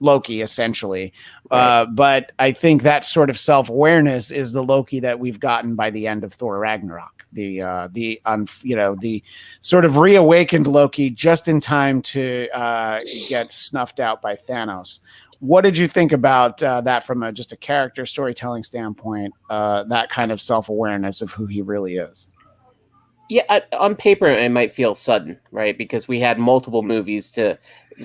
Loki essentially. Right. But I think that sort of self-awareness is the Loki that we've gotten by the end of Thor Ragnarok. The sort of reawakened Loki just in time to get snuffed out by Thanos. What did you think about that from just a character storytelling standpoint, that kind of self-awareness of who he really is? Yeah, on paper, it might feel sudden, right? Because we had multiple movies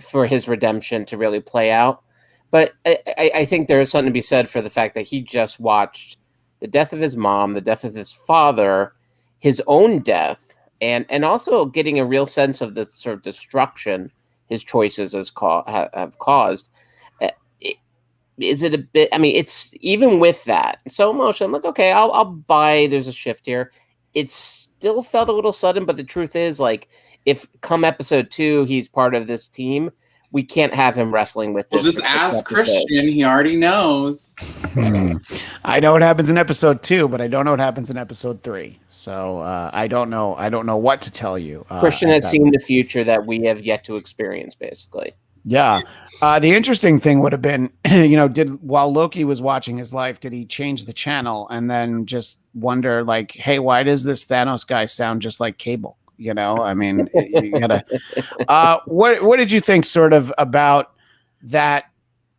for his redemption to really play out. But I think there is something to be said for the fact that he just watched the death of his mom, the death of his father, his own death, and also getting a real sense of the sort of destruction his choices have caused. Is it a bit? I mean, it's even with that so emotional. I'm like, okay, I'll buy. There's a shift here. It still felt a little sudden, but the truth is, like, if come episode 2, he's part of this team, we can't have him wrestling with this. Well, just ask Christian. He already knows. I know what happens in episode 2, but I don't know what happens in episode 3. So I don't know. I don't know what to tell you. Christian has seen the future that we have yet to experience, basically. Yeah. The interesting thing would have been, while Loki was watching his life, did he change the channel and then just wonder, like, hey, why does this Thanos guy sound just like Cable? I mean, you gotta. What did you think, sort of, about that?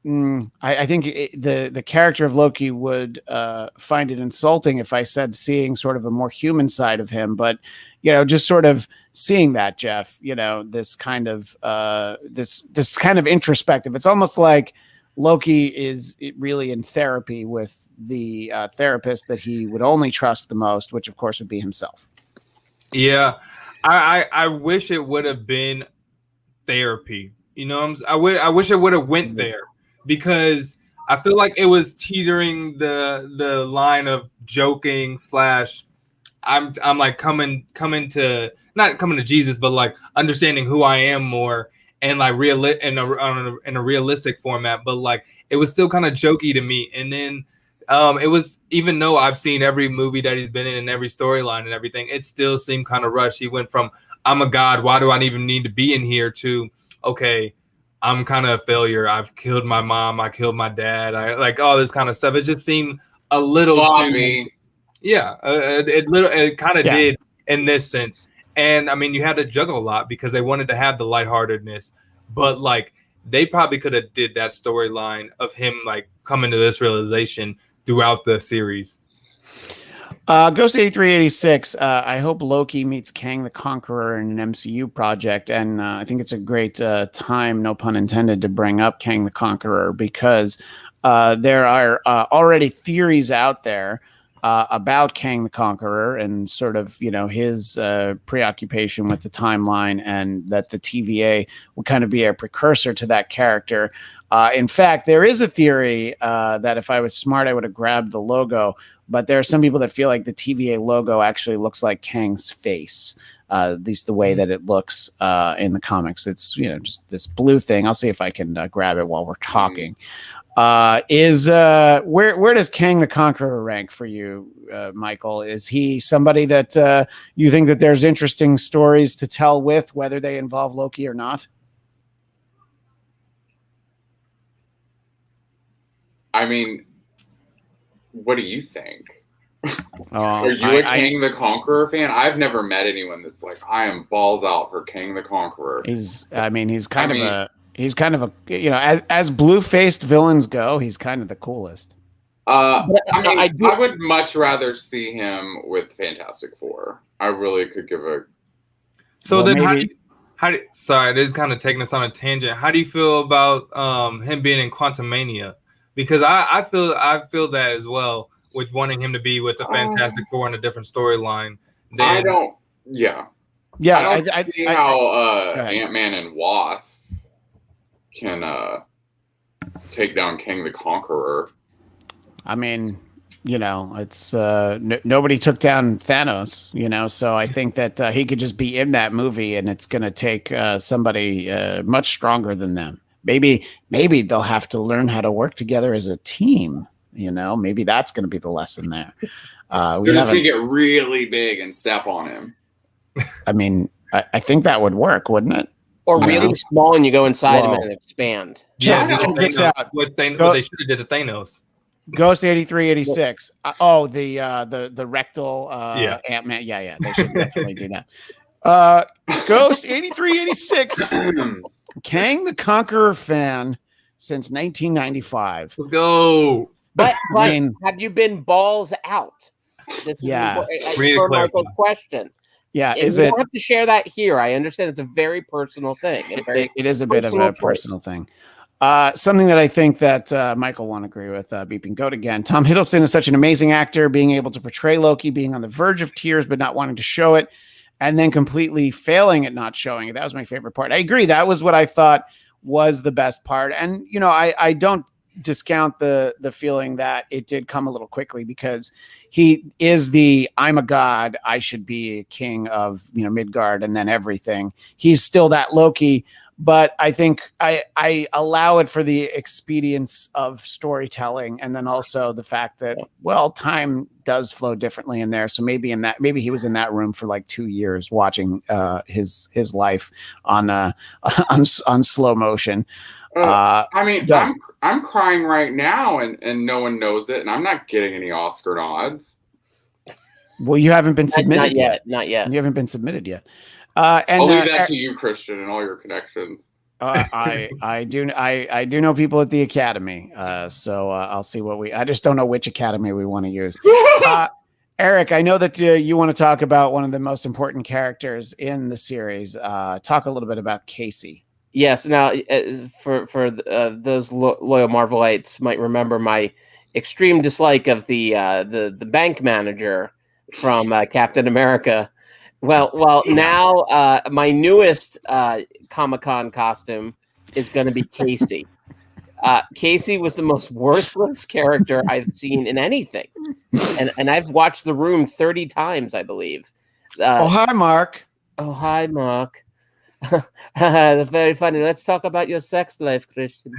I think the character of Loki would find it insulting if I said seeing sort of a more human side of him, but just sort of seeing that, Jeff, this kind of introspective. It's almost like Loki is really in therapy with the therapist that he would only trust the most, which of course would be himself. Yeah, I wish it would have been therapy. I wish it would have went there, because I feel like it was teetering the line of joking / I'm like coming to, not coming to Jesus, but like understanding who I am more, and like in a realistic format. But like it was still kind of jokey to me. And then it was, even though I've seen every movie that he's been in and every storyline and everything, it still seemed kind of rushed. He went from I'm a god, why do I even need to be in here, to okay, I'm kind of a failure. I've killed my mom. I killed my dad. I like all this kind of stuff. It just seemed a little too. Yeah, it kind of did in this sense. And I mean, you had to juggle a lot because they wanted to have the lightheartedness, but like they probably could have did that storyline of him like coming to this realization throughout the series. Ghost 8386. I hope Loki meets Kang the Conqueror in an MCU project, and I think it's a great time, no pun intended, to bring up Kang the Conqueror, because there are already theories out there about Kang the Conqueror and sort of, his preoccupation with the timeline, and that the TVA would kind of be a precursor to that character. In fact, there is a theory that if I was smart, I would have grabbed the logo, but there are some people that feel like the TVA logo actually looks like Kang's face, at least the way that it looks in the comics. It's, just this blue thing. I'll see if I can grab it while we're talking. Where does Kang the Conqueror rank for you, Michael? Is he somebody that you think that there's interesting stories to tell with, whether they involve Loki or not? I mean, what do you think? Are you a Kang the Conqueror fan? I've never met anyone that's like, I am balls out for Kang the Conqueror. He's kind of a as blue-faced villains go, he's kind of the coolest. I would much rather see him with Fantastic Four. I really could give a. So then, sorry, this is kind of taking us on a tangent. How do you feel about him being in Quantumania? Because I feel that as well, with wanting him to be with the Fantastic Four in a different storyline. I don't see how Ant-Man and Wasp can take down Kang the Conqueror. I mean, it's nobody took down Thanos, so I think that he could just be in that movie, and it's going to take somebody much stronger than them. Maybe they'll have to learn how to work together as a team. Maybe that's going to be the lesson there. They're just going to get really big and step on him. I mean, I think that would work, wouldn't it? Or really small, and you go inside him and expand. Yeah, what they should have did to Thanos. Ghost 8386. The rectal Ant-Man. Yeah, they should definitely do that. Ghost 8386. Kang the Conqueror fan since 1995. Let's go. But have you been balls out? This is for Michael's question. Yeah, you don't have to share that here. I understand it's a very personal thing. It is a bit of a personal thing. Something that I think that Michael won't agree with, beeping goat again. Tom Hiddleston is such an amazing actor, being able to portray Loki, being on the verge of tears, but not wanting to show it, and then completely failing at not showing it. That was my favorite part. I agree. That was what I thought was the best part. And, I don't discount the feeling that it did come a little quickly, because he is I'm a god, I should be king of, Midgard and then everything. He's still that Loki. But I think I allow it for the expedience of storytelling, and then also the fact that time does flow differently in there. So maybe he was in that room for like 2 years watching his life on slow motion. I'm crying right now, and no one knows it, and I'm not getting any Oscar nods. Well, you haven't been submitted yet. Not yet. You haven't been submitted yet. I'll leave that to you, Christian, and all your connections. I do know people at the Academy, so I'll see I just don't know which Academy we want to use. Erik, I know that you want to talk about one of the most important characters in the series. Talk a little bit about Casey. Yes. Now, for those loyal Marvelites might remember my extreme dislike of the bank manager from Captain America. Well, now my newest Comic-Con costume is going to be Casey. Casey was the most worthless character I've seen in anything, and I've watched The Room 30 times, I believe. Hi, Mark. Oh, hi, Mark. That's very funny. Let's talk about your sex life, Christian.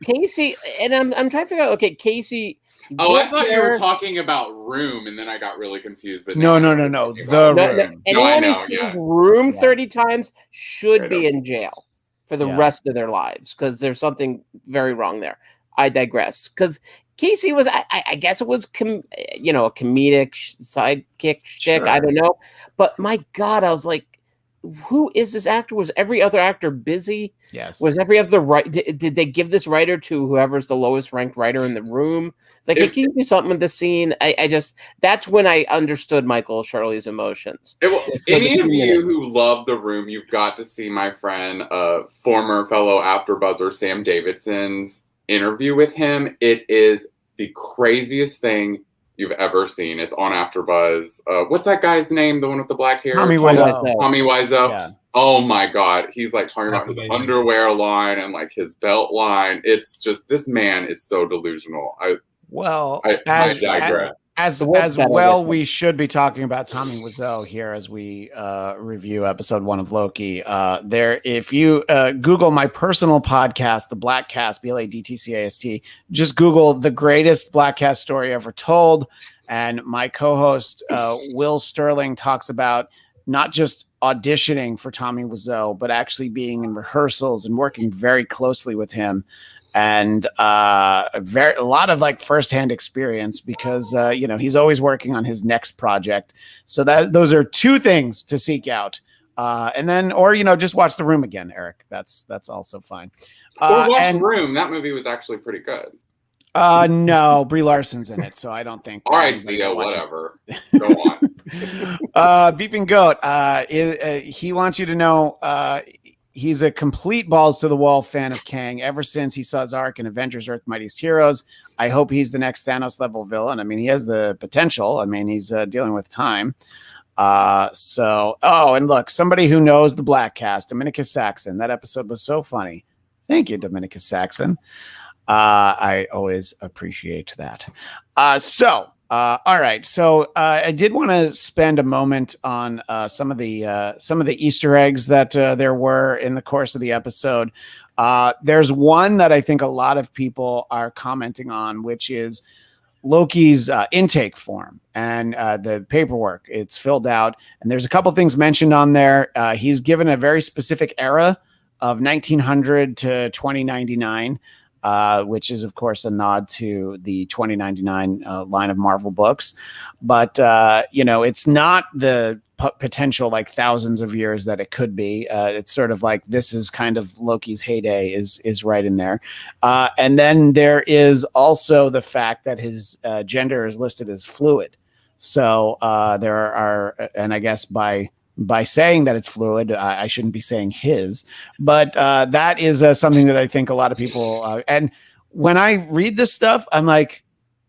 Casey, and I'm trying to figure out. Okay, Casey. Oh, I thought you were talking about Room, and then I got really confused. But no. The Room. Anyone who's seen Room 30 times should be in jail for the rest of their lives, because there's something very wrong there. I digress. Because Casey was, I guess it was, a comedic sidekick chick. Sure. I don't know. But my God, I was like, who is this actor? Was every other actor busy? Yes. Was every other did they give this writer to whoever's the lowest ranked writer in the room? It's like, hey, can you do something with the scene? I just, that's when I understood Michael Shirley's emotions. Any of you who love The Room, you've got to see my friend, former fellow AfterBuzzer Sam Davidson's interview with him. It is the craziest thing you've ever seen. It's on AfterBuzz. What's that guy's name? The one with the black hair? Tommy Wiseau. Tommy Wiseau. Yeah. Oh my God. He's like talking That's about his amazing. underwear line and like his belt line. It's just, this man is so delusional. I digress. As better well, with him. we should be talking about Tommy Wiseau here as we review episode 1 of Loki. If you Google my personal podcast, the Blackcast, BLADTCAST, just Google the greatest Blackcast story ever told, and my co-host Will Sterling talks about not just auditioning for Tommy Wiseau, but actually being in rehearsals and working very closely with him. And a lot of like firsthand experience because he's always working on his next project. So those are 2 things to seek out, and then just watch The Room again, Eric. That's also fine. Or watch Room. That movie was actually pretty good. No, Brie Larson's in it, so I don't think. All right, Zia, whatever. Go on. Beeping Goat. He wants you to know. He's a complete balls to the wall fan of Kang ever since he saw his arc in Avengers Earth Mightiest Heroes. I hope he's the next Thanos level villain. I mean, he has the potential. I mean, he's dealing with time. And look, somebody who knows the Black Cast, Dominica Saxon. That episode was so funny. Thank you, Dominica Saxon. I always appreciate that. All right. So I did want to spend a moment on some of the Easter eggs that there were in the course of the episode. There's one that I think a lot of people are commenting on, which is Loki's intake form and the paperwork. It's filled out, and there's a couple things mentioned on there. He's given a very specific era of 1900 to 2099. Which is, of course, a nod to the 2099 line of Marvel books. But, it's not the potential like thousands of years that it could be. It's sort of like this is kind of Loki's heyday is right in there. And then there is also the fact that his gender is listed as fluid. So there are, and I guess by saying that it's fluid, I shouldn't be saying his, but that is something that I think a lot of people, and when I read this stuff, I'm like,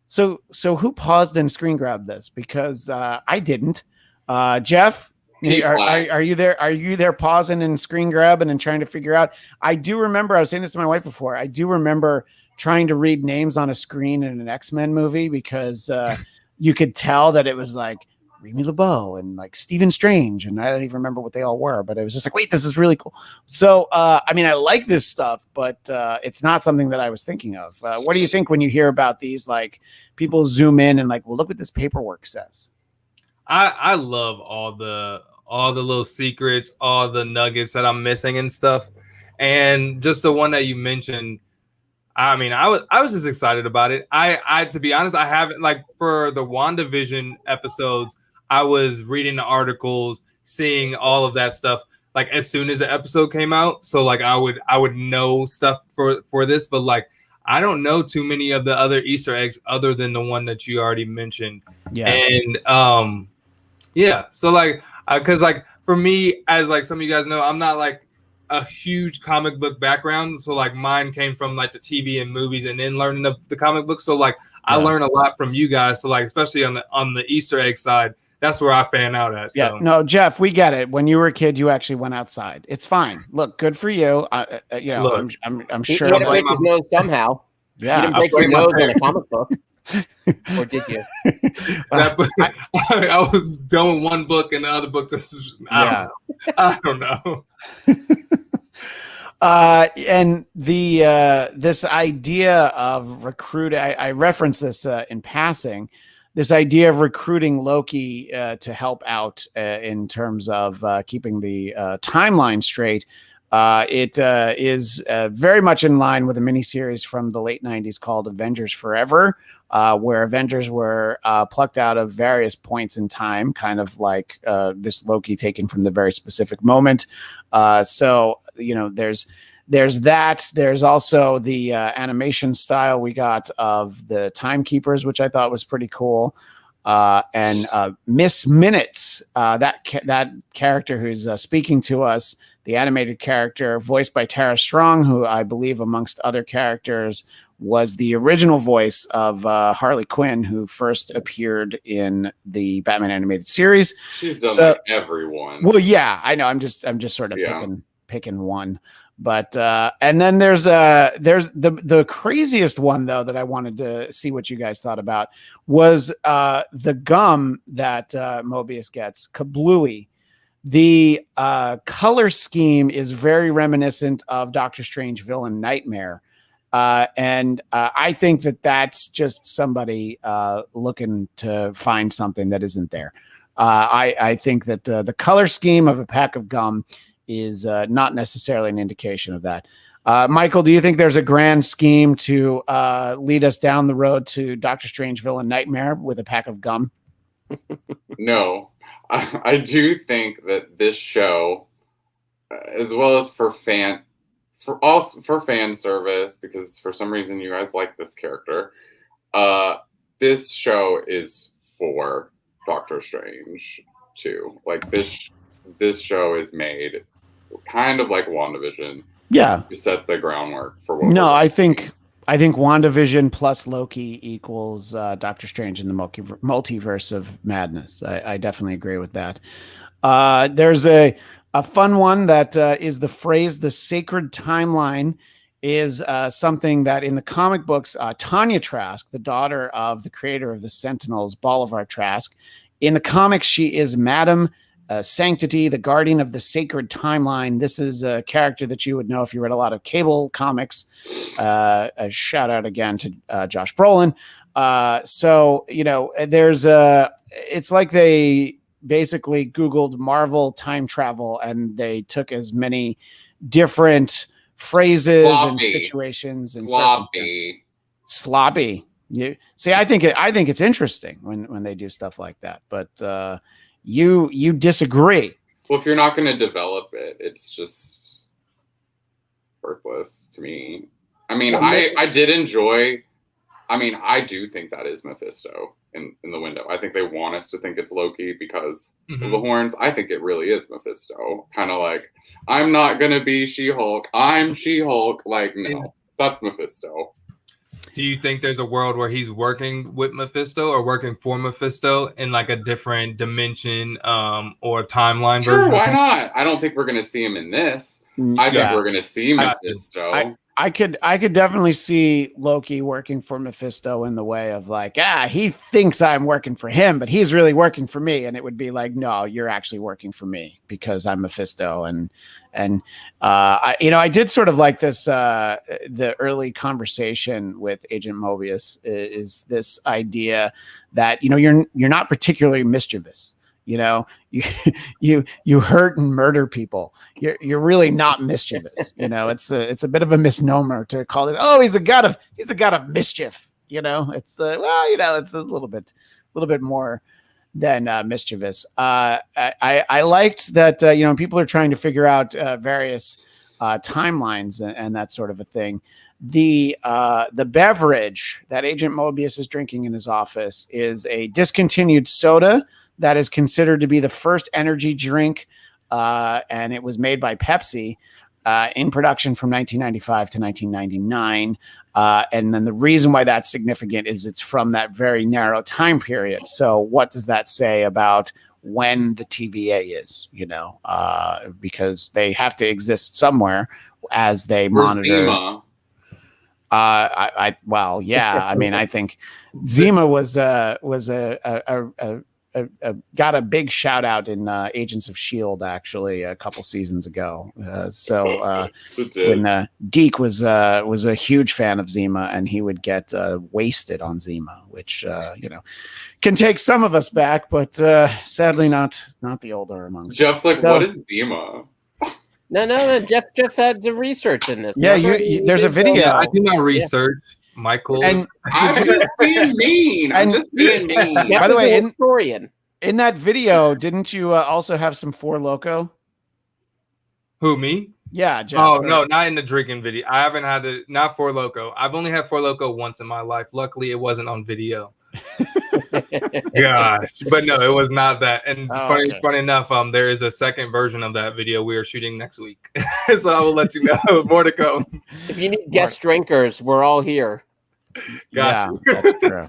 so who paused and screen grabbed this? Because I didn't. Jeff, are you there? Are you there pausing and screen grabbing and trying to figure out? I do remember, I was saying this to my wife before, I do remember trying to read names on a screen in an X-Men movie because you could tell that it was like, Remy LeBeau and like Stephen Strange, and I don't even remember what they all were, but it was just like, wait, this is really cool. So, I mean, I like this stuff, but it's not something that I was thinking of. What do you think when you hear about these, like people zoom in and like, well, look what this paperwork says? I love all the little secrets, all the nuggets that I'm missing and stuff. And just the one that you mentioned, I mean, I was just excited about it. I to be honest, I haven't, like, for the WandaVision episodes, I was reading the articles, seeing all of that stuff like as soon as the episode came out. So like I would know stuff for this, but like I don't know too many of the other Easter eggs other than the one that you already mentioned. Yeah. And yeah. So like because like for me, as like some of you guys know, I'm not like a huge comic book background. So like mine came from like the TV and movies and then learning the comic books. So like I learn a lot from you guys. So like especially on the Easter egg side, that's where I fan out at. So. Yeah, no, Jeff, we get it. When you were a kid, you actually went outside. It's fine. Look, good for you. Look, I'm sure. He had to break his nose somehow. Yeah, you didn't break your nose in a comic book, or did you? I was done with one book, and the other book. I don't know. And this idea of recruiting, I referenced this in passing. This idea of recruiting Loki to help out in terms of keeping the timeline straight, it is very much in line with a miniseries from the late 90s called Avengers Forever, where Avengers were plucked out of various points in time, kind of like this Loki taken from the very specific moment. So, there's that. There's also the animation style we got of the Timekeepers, which I thought was pretty cool. And Miss Minutes, that character who's speaking to us, the animated character voiced by Tara Strong, who I believe, amongst other characters, was the original voice of Harley Quinn, who first appeared in the Batman animated series. She's done like everyone. Well, yeah, I know. I'm just sort of picking one. But and then there's the craziest one though that I wanted to see what you guys thought about was the gum that Mobius gets, Kablooey. The color scheme is very reminiscent of Doctor Strange villain Nightmare. And I think that that's just somebody looking to find something that isn't there. I think that the color scheme of a pack of gum is not necessarily an indication of that. Michael, do you think there's a grand scheme to lead us down the road to Doctor Strange villain Nightmare with a pack of gum? No. I do think that this show, as well as for fan service, because for some reason you guys like this character, this show is for Doctor Strange too. Like this show is made kind of like WandaVision. Yeah, to set the groundwork for what. No, I think WandaVision plus Loki equals Doctor Strange in the multiverse of madness. I definitely agree with that. There's a fun one that is the phrase "the sacred timeline" is something that in the comic books, Tanya Trask, the daughter of the creator of the Sentinels, Bolivar Trask, in the comics she is Madam Sanctity, the guardian of the sacred timeline. This is a character that you would know if you read a lot of Cable comics. A shout out again to Josh Brolin. So, you know, it's like they basically Googled Marvel time travel and they took as many different phrases and situations and circumstances. Sloppy. You see, I think it's interesting when they do stuff like that, but you disagree. Well, if you're not going to develop it, it's just worthless to me. I mean, I did enjoy. I mean, I do think that is Mephisto in the window. I think they want us to think it's Loki because of the horns. I think it really is Mephisto. Kind of like, I'm not going to be She-Hulk. I'm She-Hulk. Like, no, that's Mephisto. Do you think there's a world where he's working with Mephisto or working for Mephisto in like a different dimension or timeline version? Sure, why not? I don't think we're going to see him in this. I think we're going to see Mephisto. I could definitely see Loki working for Mephisto in the way of like, he thinks I'm working for him, but he's really working for me. And it would be like, no, you're actually working for me because I'm Mephisto. And I did sort of like this, the early conversation with Agent Mobius is this idea that, you know, you're not particularly mischievous. You know, you hurt and murder people. You're really not mischievous. You know, it's a bit of a misnomer to call it. Oh, he's a god of mischief. You know, it's it's a little bit more than mischievous. I liked that. People are trying to figure out various timelines and that sort of a thing. The beverage that Agent Mobius is drinking in his office is a discontinued soda that is considered to be the first energy drink, and it was made by Pepsi in production from 1995 to 1999. And then the reason why that's significant is it's from that very narrow time period. So what does that say about when the TVA is, because they have to exist somewhere as they monitor. Zima. I mean, I think Zima was got a big shout out in Agents of S.H.I.E.L.D. actually a couple seasons ago. When Deke was a huge fan of Zima and he would get wasted on Zima, which can take some of us back, but sadly not the older among us. Jeff's like, what is Zima? No. Jeff had the research in this. Yeah, there's a video. Yeah, I do my research. Michael, and I'm just being mean. By the way, in that video, didn't you also have some Four Loko? Who, me? Yeah, Jeff. Oh no, not in the drinking video. I haven't had it. Not Four Loko. I've only had Four Loko once in my life. Luckily, it wasn't on video. Gosh, but no, it was not that. And funny enough, there is a second version of that video we are shooting next week, so I will let you know. More to come. If you need guest drinkers, we're all here. Gotcha. Yeah, that's true.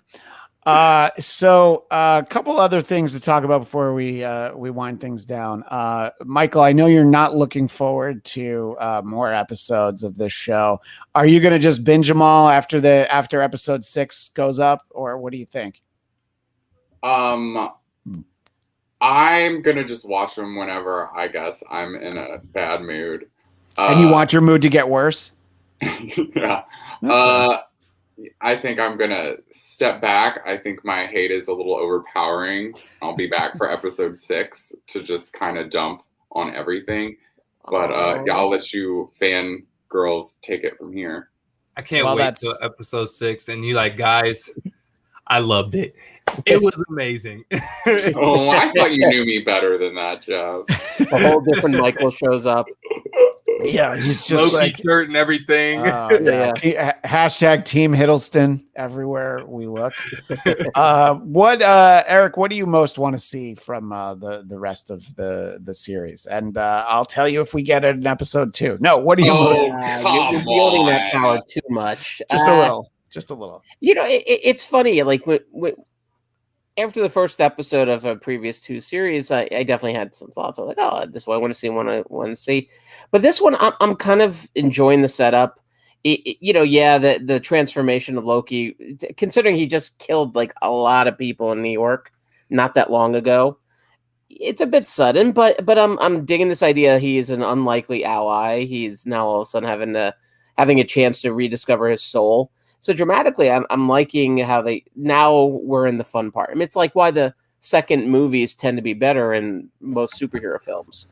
So a couple other things to talk about before we wind things down. Michael, I know you're not looking forward to more episodes of this show. Are you going to just binge them all after episode 6 goes up, or what do you think? I'm gonna just watch them whenever I guess I'm in a bad mood. And you want your mood to get worse? Yeah. I think I'm gonna step back. I think my hate is a little overpowering. I'll be back for episode 6 to just kind of dump on everything. But yeah, I'll let you fan girls take it from here. I can't wait till episode 6, and you like, guys, I loved it. It was amazing. Oh, I thought you knew me better than that, Jeff. A whole different Michael shows up. Yeah, he's just Loki like shirt and everything. Hashtag Team Hiddleston everywhere we look. Eric, what do you most want to see from the rest of the series? And I'll tell you if we get it in episode 2. No, what do you most? You're wielding that power too much. Just a little. Just a little. You know, it's funny. Like after the first episode of a previous 2 series, I definitely had some thoughts. I was like, oh, this one I want to see, one I want to see. But this one, I'm kind of enjoying the setup. The transformation of Loki, considering he just killed like a lot of people in New York not that long ago, it's a bit sudden. But I'm digging this idea. He is an unlikely ally. He's now all of a sudden having a chance to rediscover his soul. So dramatically, I'm liking how we're in the fun part. I mean, it's like why the second movies tend to be better in most superhero films,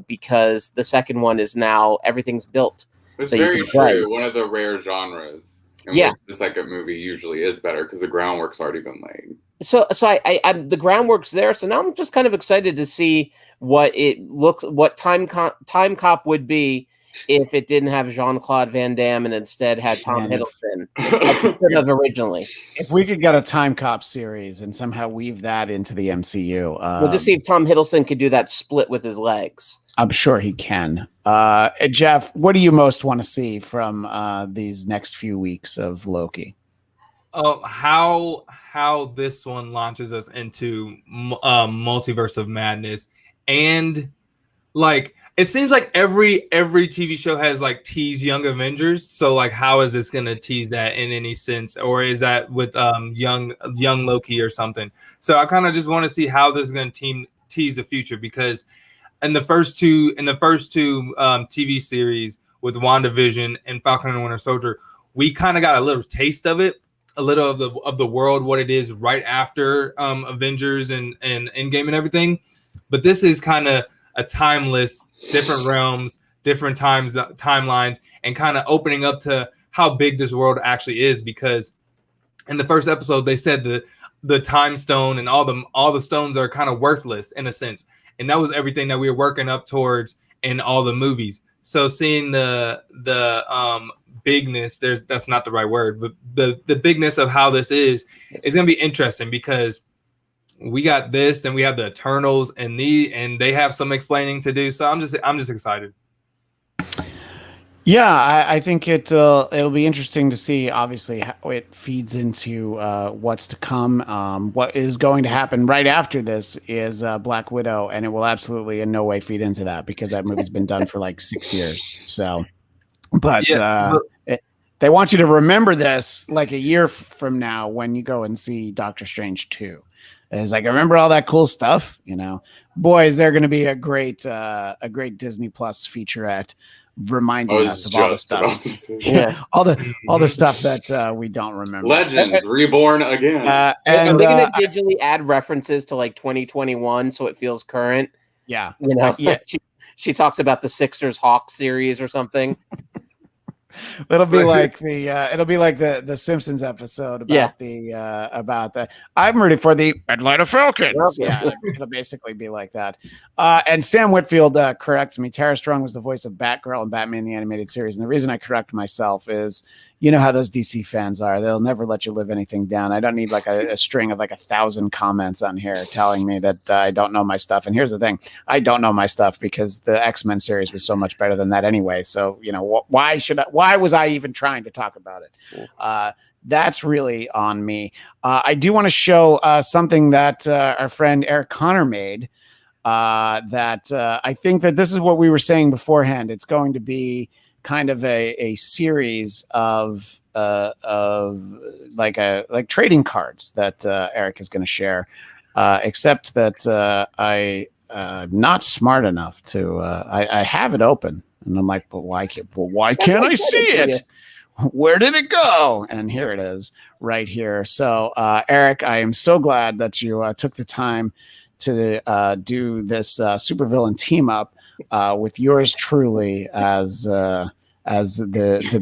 because the second one is now everything's built. It's very true. One of the rare genres. Yeah. The second movie usually is better because the groundwork's already been laid. So I'm the groundwork's there. So now I'm just kind of excited to see what Time Cop would be if it didn't have Jean-Claude Van Damme and instead had Tom Hiddleston of originally. If we could get a Time Cop series and somehow weave that into the MCU. We'll just see if Tom Hiddleston could do that split with his legs. I'm sure he can. Jeff, what do you most want to see from these next few weeks of Loki? How this one launches us into multiverse of madness, and like it seems like every TV show has like teased Young Avengers. So like, how is this gonna tease that in any sense, or is that with young Loki or something? So I kind of just want to see how this is gonna tease the future, because in the first two TV series with WandaVision and Falcon and Winter Soldier, we kind of got a little taste of it, a little of the world, what it is right after Avengers and Endgame and everything. But this is kind of a timeless, different realms, different timelines, and kind of opening up to how big this world actually is. Because in the first episode, they said the time stone and all the stones are kind of worthless in a sense, and that was everything that we were working up towards in all the movies. So seeing the bigness, that's not the right word, but the bigness of how this is gonna be interesting, because we got this, and we have the Eternals, and they have some explaining to do. So I'm just excited. Yeah, I think it'll be interesting to see, obviously, how it feeds into what's to come. What is going to happen right after this is Black Widow, and it will absolutely in no way feed into that, because that movie's been done for like 6 years. So, but they want you to remember this like a year from now when you go and see Doctor Strange 2. It's like, I remember all that cool stuff, Boy, is there going to be a great Disney Plus feature reminding us of all the stuff. all the stuff that we don't remember. Legends reborn again. And are we going to digitally add references to like 2021 so it feels current? Yeah, yeah. She talks about the Sixers Hawks series or something. It'll be like the Simpsons episode about the I'm ready for the Atlanta Falcons. Yeah, it'll basically be like that. And Sam Whitfield corrects me. Tara Strong was the voice of Batgirl in Batman the Animated Series. And the reason I correct myself is, you know how those DC fans are. They'll never let you live anything down. I don't need like a string of like 1,000 comments on here telling me that I don't know my stuff. And here's the thing. I don't know my stuff because the X-Men series was so much better than that anyway. So, why was I even trying to talk about it? that's really on me. I do want to show something that our friend Eric Connor made. That I think that this is what we were saying beforehand. It's going to be kind of a series of like trading cards that Erik is going to share. Except that I'm not smart enough to. I have it open, and I'm like, but why can't I see it? Where did it go? And here it is, right here. So, Erik, I am so glad that you took the time to do this supervillain team up with yours truly as the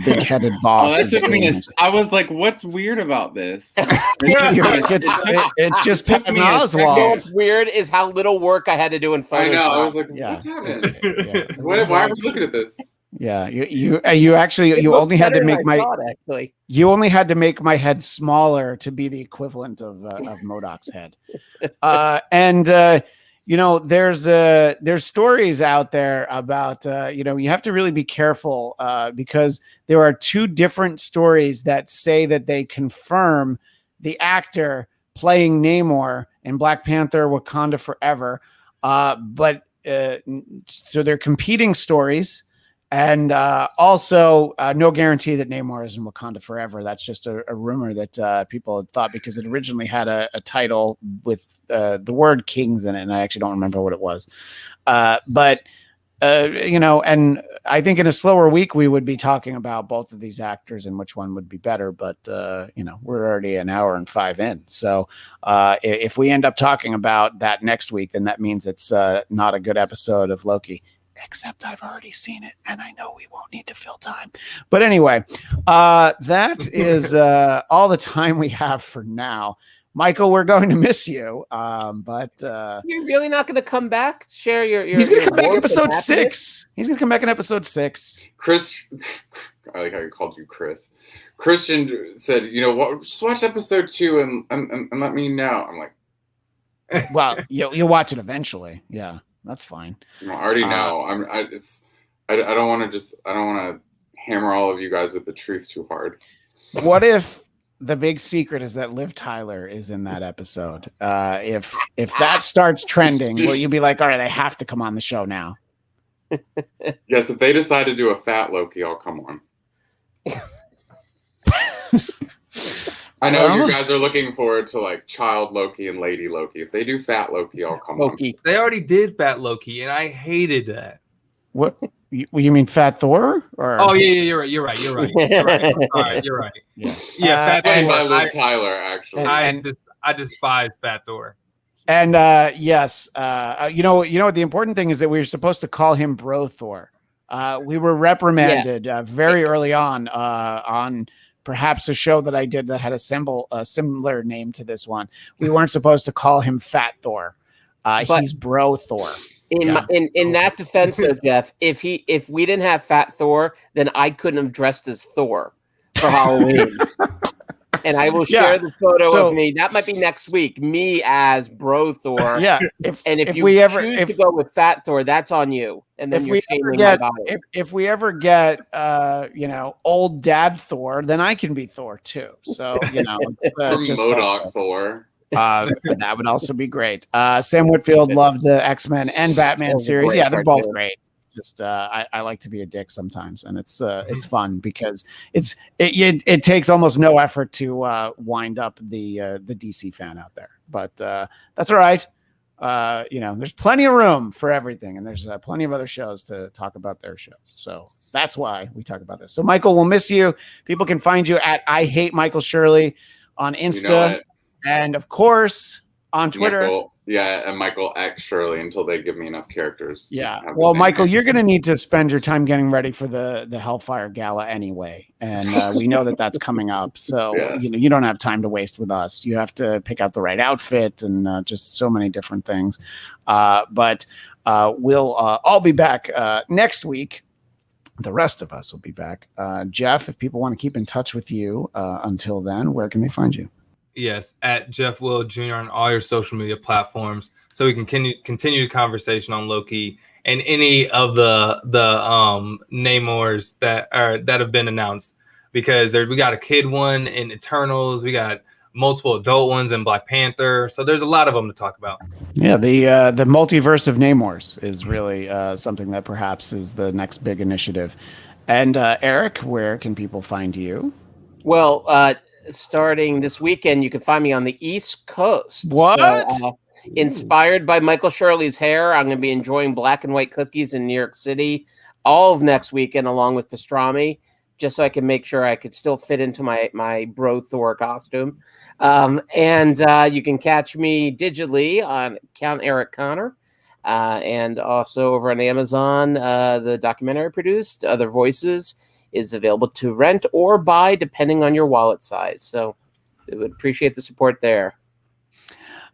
big-headed boss. Oh, that took me. I was like, "What's weird about this?" It's just Patton Oswalt. What's weird is how little work I had to do in Photoshop. I know. I was like, "What's happening? Why are we looking at this?" Yeah, you only had to make you only had to make my head smaller to be the equivalent of MODOK's head. There's stories out there about you have to really be careful because there are two different stories that say that they confirm the actor playing Namor in Black Panther: Wakanda Forever, but so they're competing stories. And also, no guarantee that Namor is in Wakanda Forever. That's just a rumor that people had thought because it originally had a title with the word kings in it. And I actually don't remember what it was. And I think in a slower week, we would be talking about both of these actors and which one would be better. But, we're already an hour and 5 in. So if we end up talking about that next week, then that means it's not a good episode of Loki. Except I've already seen it, and I know we won't need to fill time. But anyway, that is all the time we have for now. Michael, we're going to miss you, but you're really not going to come back. Share your. He's going to come back in episode 6. He's going to come back in episode 6. Chris, I like how you called you Chris. Christian said, just watch episode 2 and let me know. I'm like, well, you'll watch it eventually. Yeah. That's fine. I already know. I don't want to hammer all of you guys with the truth too hard. What if the big secret is that Liv Tyler is in that episode? If that starts trending, will you be like, all right, I have to come on the show now? Yes, if they decide to do a fat Loki, I'll come on. I know you guys are looking forward to like child Loki and lady Loki. If they do fat Loki, I'll come on. They already did fat Loki, and I hated that. What you mean, Fat Thor? Or oh yeah, you're right. You're right. Yeah, Fat Thor by Liv Tyler. Actually, I despise Fat Thor. And yes, the important thing is that we were supposed to call him Bro Thor. We were reprimanded very early on perhaps a show that I did that had a similar name to this one. We weren't supposed to call him Fat Thor. He's Bro Thor. In that defense, though, Jeff, if we didn't have Fat Thor, then I couldn't have dressed as Thor for Halloween. And I will share the photo of me. That might be next week. Me as Bro Thor. Yeah. If you choose to go with Fat Thor, that's on you. And then you're shaming my body. If we ever get old Dad Thor, then I can be Thor too. So it's just MODOK Thor. That would also be great. Sam Whitfield loved the X-Men and Batman series. Yeah, they're both great. Just I like to be a dick sometimes, and it's fun because it takes almost no effort to wind up the DC fan out there. But that's all right. There's plenty of room for everything, and there's plenty of other shows to talk about their shows. So that's why we talk about this. So Michael, we'll miss you. People can find you at I Hate Michael Shirley on Insta, and of course on Twitter. And Michael X Shirley until they give me enough characters. Yeah. Well, Michael, you're going to need to spend your time getting ready for the Hellfire Gala anyway. And we know that that's coming up. So, you don't have time to waste with us. You have to pick out the right outfit and just so many different things. But we'll all be back next week. The rest of us will be back. Jeff, if people want to keep in touch with you until then, where can they find you? Yes, at Jeff Will Jr. on all your social media platforms, so we can continue the conversation on Loki and any of the Namors that have been announced. because we got a kid one in Eternals, we got multiple adult ones in Black Panther, so there's a lot of them to talk about. Yeah, the multiverse of Namors is really something that perhaps is the next big initiative. And Erik, where can people find you? Well, starting this weekend, you can find me on the East Coast. What? So, inspired by Michael Shirley's hair, I'm going to be enjoying black and white cookies in New York City all of next weekend, along with pastrami, just so I can make sure I could still fit into my Bro Thor costume. And you can catch me digitally on Count Erik Connor, and also over on Amazon. The documentary I produced, Other Voices, is available to rent or buy depending on your wallet size. So I would appreciate the support there.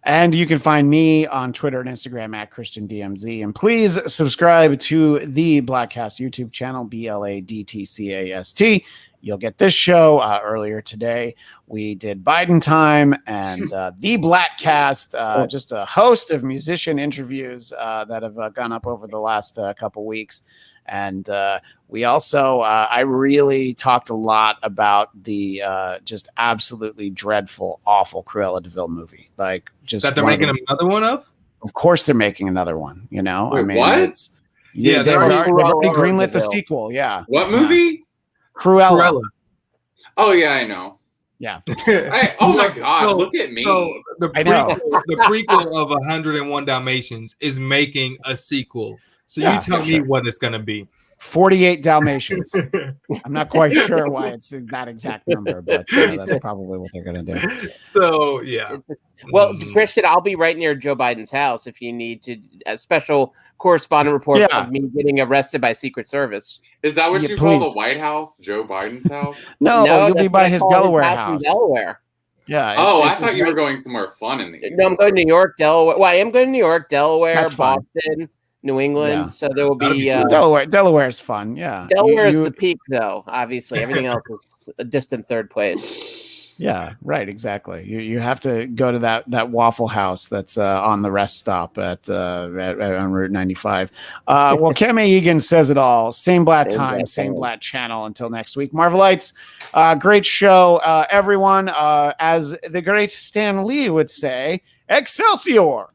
And you can find me on Twitter and Instagram at ChristianDMZ. And please subscribe to the Blattcast YouTube channel, BLADTCAST. You'll get this show earlier today. We did Biden Time and the Blattcast, just a host of musician interviews that have gone up over the last couple weeks. And we also, I really talked a lot about the just absolutely dreadful, awful Cruella de Vil movie. Like, just that they're making another one of? Of course, they're making another one. You know, Wait, I mean, what? Yeah, they've already greenlit the sequel. Yeah. What movie? Cruella. Oh yeah, I know. Yeah. Oh my God! Look at me. So the prequel of 101 Dalmatians is making a sequel. So you tell me what it's going to be. 48 Dalmatians. I'm not quite sure why it's that exact number, but that's probably what they're going to do. So, yeah. Well, Christian, I'll be right near Joe Biden's house if you need a special correspondent report of me getting arrested by Secret Service. Is that what you call the White House? Joe Biden's house? No, you'll be by his Delaware house. In Delaware. Yeah. I thought you were going somewhere fun in the No, I'm going to New York, Delaware. Well, I am going to New York, Delaware, Boston, New England. Yeah. So there will be Delaware's fun. Yeah. Delaware is the peak, though. Obviously, everything else is a distant third place. Yeah, right. Exactly. You have to go to that Waffle House that's on the rest stop at on Route 95. Well, Kame Egan says it all. Same Blatt time, same Blatt channel. Until next week, Marvelites. Great show, everyone. As the great Stan Lee would say, Excelsior.